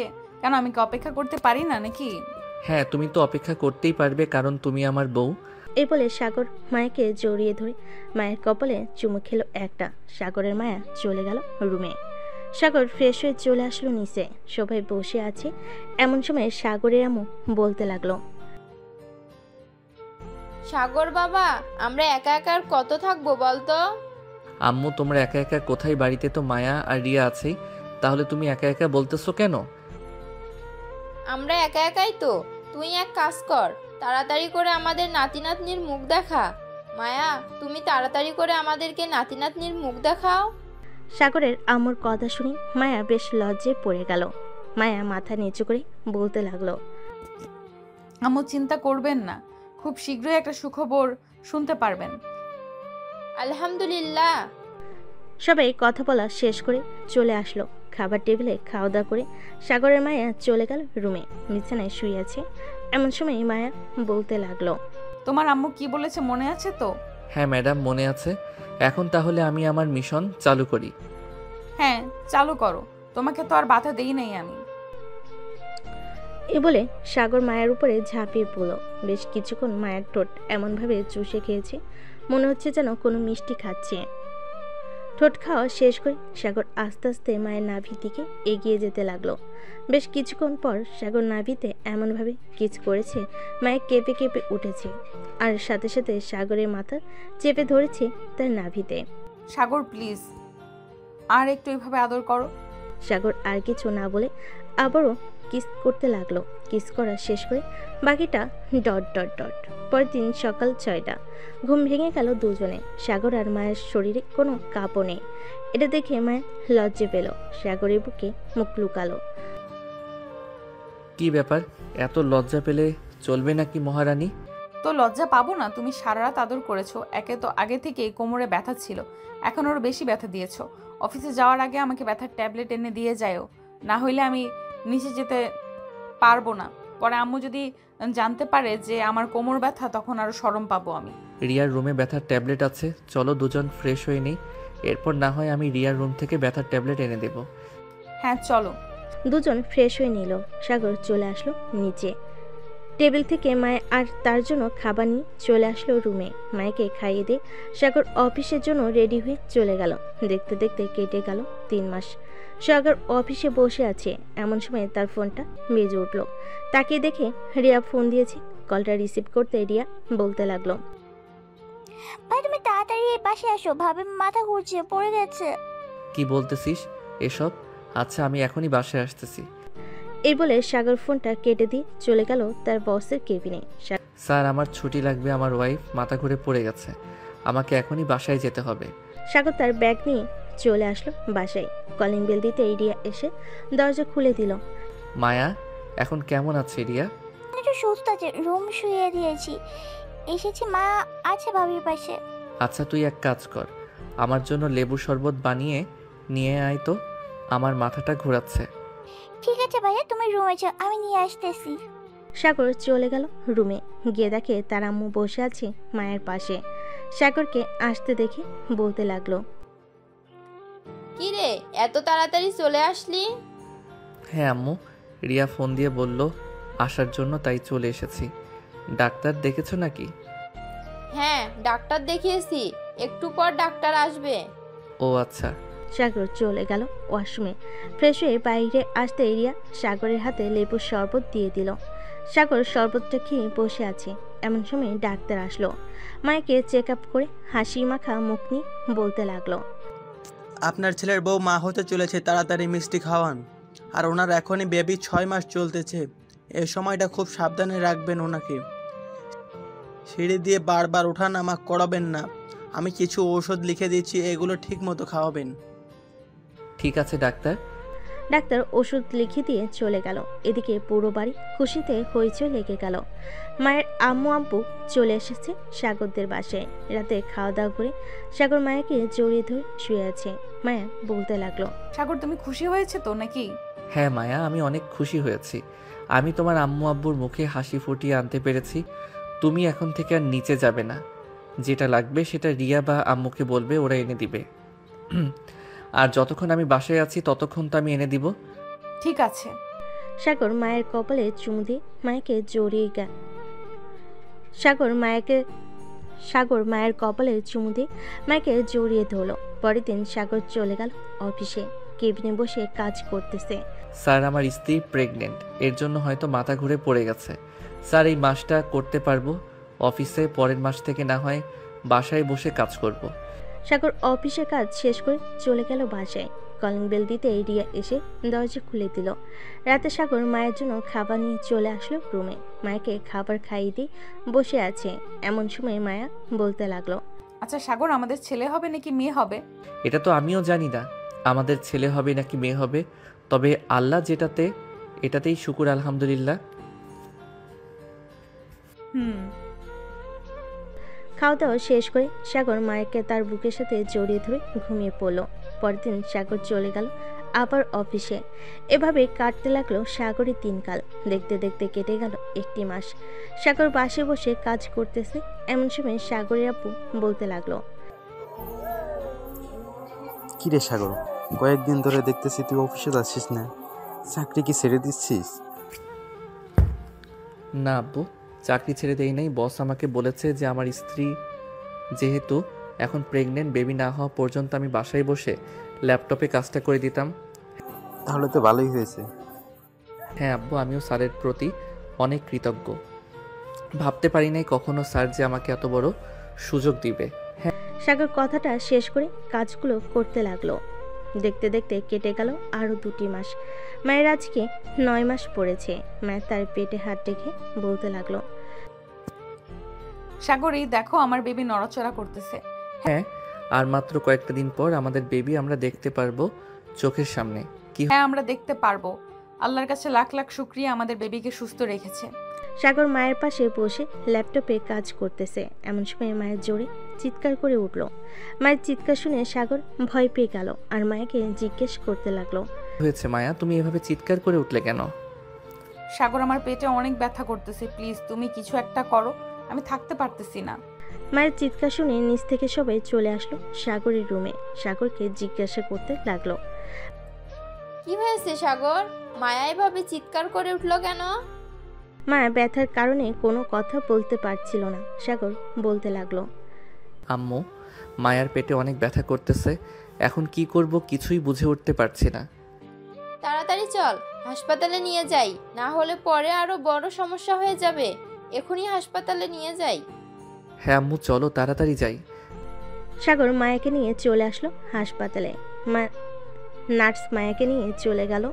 কেন আমি কি অপেক্ষা করতে পারি না নাকি? হ্যাঁ, তুমি তো অপেক্ষা করতেই পারবে, কারণ তুমি আমার বউ। এই বলে সাগর মায়াকে জড়িয়ে ধরে মায়ের কপালে চুমু খেলো একটা। সাগরের মায়া চলে গেল রুমে। সাগর ফ্রেশ হয়ে চলে আসলো নিচে। সবাই বসে আছে, এমন সময় সাগরের আম্মু বলতে লাগলো, সাগর বাবা, আমরা একা একা আর কত থাকবো বলতো? আম্মু, তোমরা একা একা কোথায়? বাড়িতে তো মায়া আর রিয়া আছেই, তাহলে তুমি একা একা বলতেছো কেন? আমরা একা একাই তো। তুই এক কাজ কর, তাড়াতাড়ি করে আমাদের নাতি নাতনির মুখ দেখা। মায়া, তুমি তাড়াতাড়ি করে আমাদেরকে নাতি নাতনির মুখ দেখাও। সাগরের আম্মুর কথা শুনে মায়া বেশ লজ্জায় পড়ে গেল। মায়া মাথা নিচু করে বলতে লাগলো, আম্মু চিন্তা করবেন না, খুব শীঘ্রই একটা সুখবর শুনতে পারবেন। আলহামদুলিল্লাহ। সবাই কথা বলা শেষ করে চলে আসলো। খাবার টেবিলে খাওয়া দাওয়া করে সাগরের মায়া চলে গেল রুমে। বিছানায় শুয়ে আছে, এমন সময় মায়া বলতে লাগলো, তোমার আম্মু কি বলেছে মনে আছে তো? হ্যাঁ ম্যাডাম, মনে আছে। এখন তাহলে আমি আমার মিশন চালু করি। হ্যাঁ, চালু করো, তোমাকে তো আর বাধা দেই নাই আমি। এ বলে সাগর মায়ের উপরে ঝাঁপিয়ে পড়ল। বেশ কিছুক্ষণ মায়ের ঠোঁট এমনভাবে চুষে খেয়েছে, মনে হচ্ছে যেন কোনো মিষ্টি খাচ্ছে। ঠোঁট খাওয়া শেষ করে সাগর আস্তে আস্তে মায়ের নাভির দিকে এগিয়ে যেতে লাগলো। বেশ কিছুক্ষণ পর সাগর নাভিতে এমনভাবে কিস করেছে, মায়ের কেঁপে কেঁপে উঠেছে, আর সাথে সাথে সাগরের মাথা চেপে ধরেছে তার নাভিতে। সাগর প্লিজ, আর একটু এভাবে আদর করো। সাগর আর কিছু না বলে আবারও কিস করতে লাগলো। কিস করা শেষ করে বাকিটা ডট ডট ডট। পরের দিন সকাল 6টা। ঘুম ভেঙে গেল দুজনে। সাগর আর মায়ের শরীরে কোনো কাঁপও নেই। এটা দেখে মায়া লজ্জা পেল। সাগরের বুকে মুখ লুকালো। কি ব্যাপার, এত লজ্জা পেলে চলবে নাকি মহারানী? তো লজ্জা পাবো না? তুমি সারা রাত আদর করেছো। একে তো আগে থেকেই কোমরে ব্যথা ছিল, এখন আরও বেশি ব্যথা দিয়েছো। অফিসে যাওয়ার আগে আমাকে ব্যথার ট্যাবলেট এনে দিয়ে যাও, না হইলে আমি নিচে যেতে পারবো না। পরে আম্মু যদি জানতে পারে যে আমার কোমর ব্যথা, তখন আরো শরম পাবো আমি। রিয়ার রুমে ব্যথার ট্যাবলেট আছে, চলো দুজন ফ্রেশ হয়ে নেই, এরপর না হয় আমি রিয়ার রুম থেকে ব্যথার ট্যাবলেট এনে দেব। হ্যাঁ চলো। দুজন ফ্রেশ হয়ে নিল। সাগর চলে আসলো নিচে। টেবিল থেকে মায়া আর তার জন্য খাবার নিয়ে চলে আসলো রুমে। মায়াকে খাইয়ে দিয়ে সাগর অফিসের জন্য রেডি হয়ে চলে গেল। দেখতে দেখতে কেটে গেল 3 মাস। সাগর অফিসে বসে আছে, এমন সময় তার ফোনটা বেজে উঠল। তাকে দেখে রিয়া ফোন দিয়েছে। কলটা রিসিভ করতে রিয়া বলতে লাগলো, ভাই তুমি তাড়াতাড়ি এই পাশে আসো, ভাবে মাথা ঘুরছে, পড়ে গেছে। কি বলতেছিস এসব? আচ্ছা, আমি এখনই বাসায় আসতেছি। এই বলে সাগর ফোনটা কেটে দিয়ে চলে গেল তার বসের কেবিনে। স্যার, আমার ছুটি লাগবে, আমার ওয়াইফ মাথা ঘুরে পড়ে গেছে, আমাকে এখনই বাসায় যেতে হবে। সাগর তার ব্যাগ নিয়ে চলে আসলো বাসায়। কলিং বেল দিতে রিয়া এসে দরজা খুলে দিল। মায়া, এখন কেমন আছে রিয়া? একটু সুস্থ আছে, রুম শুয়ে দিয়েছি, এসেছি। মা আছে ভাবির পাশে। আচ্ছা, তুই এক কাজ কর, আমার জন্য লেবু শরবত বানিয়ে নিয়ে আয় তো, আমার মাথাটা ঘোরাচ্ছে। ঠিক আছে ভাইয়া, তুমি রুমে যাও, আমি নিয়ে আসতেছি। সাগর চলে গেল রুমে। গিয়ে দেখে তার আম্মু বসে আছে মায়ের পাশে। সাগরকে আসতে দেখে বলতে লাগলো, কি রে, এত তাড়াতাড়ি চলে আসলি? হ্যাঁ আম্মু, রিয়া ফোন দিয়ে বলল আসার জন্য, তাই চলে এসেছি। ডাক্তার দেখেছো নাকি? হ্যাঁ, ডাক্তার দেখিয়েছি, একটু পর ডাক্তার আসবে। ও আচ্ছা। সাগর চলে গেল ওয়াশরুমে। ফ্রেশ হয়ে বাইরে আসতে রিয়া সাগরের হাতে লেবুর শরবত দিয়ে দিল। সাগর শরবতটা খেয়ে বসে আছে, এমন সময় ডাক্তার আসলো। মায়াকে চেক আপ করে হাসি মাখা মুখ নিয়ে বলতে লাগলো, আপনার ছেলের বউ মা হতে চলেছে, তাড়াতাড়ি মিষ্টি খাওয়ান। আর ওনার এখনই বেবি 6 মাস চলতেছে, এই সময়টা খুব সাবধানে রাখবেন ওনাকে। সিঁড়ি দিয়ে বারবার ওঠানামা করাবেন না। আমি কিছু ঔষধ লিখে দিচ্ছি, এগুলো ঠিক মতো খাওয়াবেন। ঠিক আছে ডাক্তার। ডাক্তার ওষুধ লিখে দিয়ে চলে গেল। এদিকে পুরো বাড়ি খুশিতে হইচই লেগে গেল। মায়ের আম্মু আব্বু চলে এসেছে সাগরদের বাসায়। রাতে খাওয়া দাওয়া করে সাগর মায়াকে জড়িয়ে ধরে শুয়ে আছে। মায়া বলতে লাগলো, সাগর তুমি খুশি হয়েছে তো নাকি? হ্যাঁ মায়া, আমি অনেক খুশি হয়েছি। আমি তোমার আম্মু আব্বুর মুখে হাসি ফুটিয়ে আনতে পেরেছি। তুমি এখন থেকে আর নিচে যাবে না, যেটা লাগবে সেটা রিয়া বা আম্মুকে বলবে, ওরা এনে দিবে। আর যতক্ষণ আমি বাসায় আছি ততক্ষণ তো আমি এনে দিব। ঠিক আছে। সাগর মায়ের কপালে চুমু দিয়ে মায়াকে জড়িয়ে সাগর মায়ের কপালে চুমু দিয়ে মায়াকে জড়িয়ে ধরলো। পরের দিন সাগর চলে গেল অফিসে। কেবিনে বসে কাজ করতেছে। স্যার, আমার স্ত্রী প্রেগনেন্ট, এর জন্য হয়তো মাথা ঘুরে পড়ে গেছে। স্যার, এই মাসটা করতে পারবো অফিসে, পরের মাস থেকে না হয় বাসায় বসে কাজ করব। সাগর অফিসে কাজ শেষ করে চলে গেল বাসায়। কলিং বেল দিতে রিয়া এসে দরজা খুলে দিল। রাতে সাগর মায়ের জন্য খাবার নিয়ে চলে আসলো রুমে। মায়াকে খাবার খাইয়ে দিয়ে বসে আছে। এমন সময় মায়া বলতে লাগলো, আচ্ছা সাগর, আমাদের ছেলে হবে নাকি মেয়ে হবে? এটা তো আমিও জানি না আমাদের ছেলে হবে নাকি মেয়ে হবে, তবে আল্লাহ এটাতেই শুকুর আলহামদুলিল্লাহ। খাওয়া দাওয়া শেষ করে সাগর মায়াকে তার বুকের সাথে জড়িয়ে ধরে ঘুমিয়ে পড়ল। পরের দিন সাগর চলে গেল আবার অফিসে। এভাবে কাটতে লাগলো সাগরের দিনকাল। দেখতে দেখতে কেটে গেল 1 মাস। সাগর বাসে বসে কাজ করতেছে। এমন সময় সাগরের আপু বলতে লাগলো, কিরে সাগর, কয়েকদিন ধরে দেখতেছি তুই অফিসে যাচ্ছিস না, চাকরি কি ছেড়ে দিচ্ছিস? না আব্বু, চাকরি ছেড়ে দেই নাই। বস আমাকে বলেছে যে আমার স্ত্রী যেহেতু এখন প্রেগনেন্ট, বেবি না হওয়া পর্যন্ত আমি বাসায় বসে ল্যাপটপে কাজটা করে দিতাম। তাহলে তো ভালোই হয়েছে। হ্যাঁ আব্বু, আমিও স্যারের প্রতি অনেক কৃতজ্ঞ। ভাবতে পারি নাই কখনো স্যার যে আমাকে এত বড় সুযোগ দিবে। হ্যাঁ। সাগর কথাটা শেষ করে কাজগুলো করতে লাগলো। দেখতে দেখতে কেটে গেল আরো 2 মাস। মায়ের আজকে 9 মাস পড়েছে। মায়ের তার পেটে হাত রেখে বলতে লাগলো, সাগর, এই দেখো আমার বেবি নড়াচড়া করতেছে। হ্যাঁ, আর মাত্র কয়েকটা দিন পর আমাদের বেবি আমরা দেখতে পারবো চোখের সামনে। কি? হ্যাঁ, আমরা দেখতে পারবো। আল্লাহর কাছে লাখ লাখ শুকরিয়া আমাদের বেবিকে সুস্থ রেখেছে। সাগর মায়ের পাশে বসে ল্যাপটপে কাজ করতেছে। এমন সময় মায়ের জোরে চিৎকার করে উঠল। মায়ের চিৎকার শুনে সাগর ভয় পেয়ে গেল আর মায়াকে জিজ্ঞেস করতে লাগলো, হয়েছে মায়া, তুমি এভাবে চিৎকার করে উঠলে কেন? সাগর, আমার পেটে অনেক ব্যথা করতেছে, প্লিজ তুমি কিছু একটা করো, আমি থাকতে পারতেছি না। মায়ের চিৎকার শুনে নিচ থেকে সবাই চলে আসলো সাগরের রুমে। সাগরকে জিজ্ঞাসা করতে লাগলো, কি হয়েছে সাগর? মায়া এভাবে চিৎকার করে উঠলো কেন? মায়া ব্যথার কারণে কোনো কথা বলতে পারছিল না। সাগর বলতে লাগলো, আম্মু, মায়ার পেটে অনেক ব্যথা করতেছে, এখন কি করব কিছুই বুঝে উঠতে পারছি না। তাড়াতাড়ি চল, হাসপাতালে নিয়ে যাই, না হলে পরে আরো বড় সমস্যা হয়ে যাবে। এখনই হাসপাতালে নিয়ে যাই। হ্যাঁ আম্মু, চলো তাড়াতাড়ি যাই। সাগর মায়াকে নিয়ে চলে আসলো হাসপাতালে। নার্স মায়াকে নিয়ে চলে গেল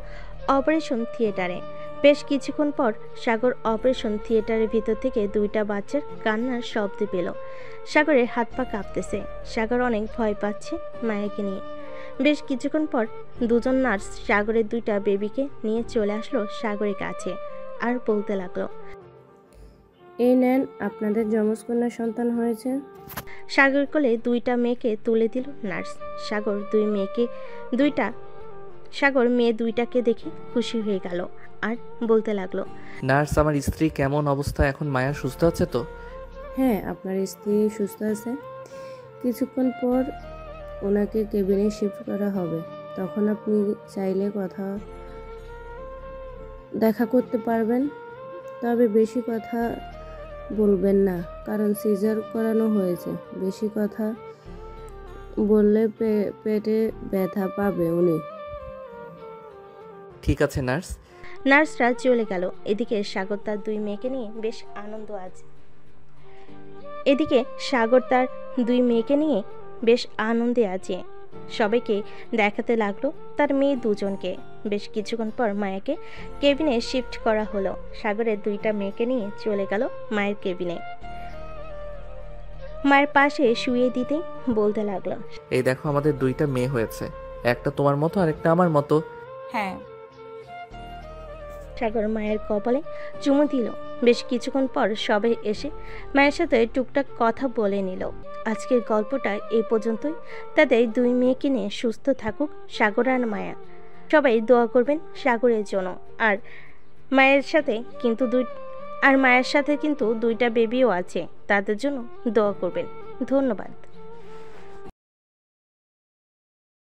অপারেশন থিয়েটারে। বেশ কিছুক্ষণ পর সাগর অপারেশন থিয়েটারের ভিতর থেকে 2টা বাচ্চার কান্নার শব্দ পেল। সাগরের হাত পা কাঁপতেছে। সাগর অনেক ভয় পাচ্ছে মায়াকে নিয়ে। বেশ কিছুক্ষণ পর 2জন নার্স সাগরের 2টা বেবিকে নিয়ে চলে আসলো সাগরের কাছে আর বলতে লাগলো, এই নেন, আপনাদের যমজ কন্যা সন্তান হয়েছে। সাগর কোলে 2টা মেয়েকে তুলে দিল নার্স। সাগর মেয়ে 2টাকে দেখে খুশি হয়ে গেল আর বলতে লাগলো, নার্স, আমার স্ত্রী কেমন অবস্থা এখন? মায়া সুস্থ আছে তো? হ্যাঁ, আপনার স্ত্রী সুস্থ আছে। কিছুক্ষণ পর ওনাকে কেবিনে শিফট করা হবে, তখন আপনি চাইলে দেখা করতে পারবেন। তবে বেশি কথা বলবেন না, কারণ সিজার করানো হয়েছে। বেশি কথা বললে পেটে ব্যথা পাবে উনি। ঠিক আছে নার্স। নার্সরা চলে গেল। এদিকে সাগর তার 2 মেয়েকে নিয়ে বেশ আনন্দে আছে। সবাইকে দেখাতে লাগলো তার মেয়ে 2জনকে। বেশ কিছুক্ষণ পর মায়াকে কেবিনে শিফট করা হলো। সাগরের 2টা মেয়েকে নিয়ে চলে গেল মায়ের কেবিনে। মায়ের পাশে শুয়ে দিতে বলতে লাগলো, এই দেখো আমাদের 2টা মেয়ে হয়েছে, একটা তোমার মতো আর একটা আমার মতো। হ্যাঁ। সাগর মায়ের কপালে চুমু দিল। বেশ কিছুক্ষণ পর সবাই এসে মায়ের সাথে টুকটাক কথা বলে নিল। আজকের গল্পটা এই পর্যন্তই। তাদের 2 মেয়েকে নিয়ে সুস্থ থাকুক সাগর আর মায়া। সবাই দোয়া করবেন সাগরের জন্য। আর মায়ের সাথে কিন্তু 2টা বেবিও আছে, তাদের জন্য দোয়া করবেন। ধন্যবাদ।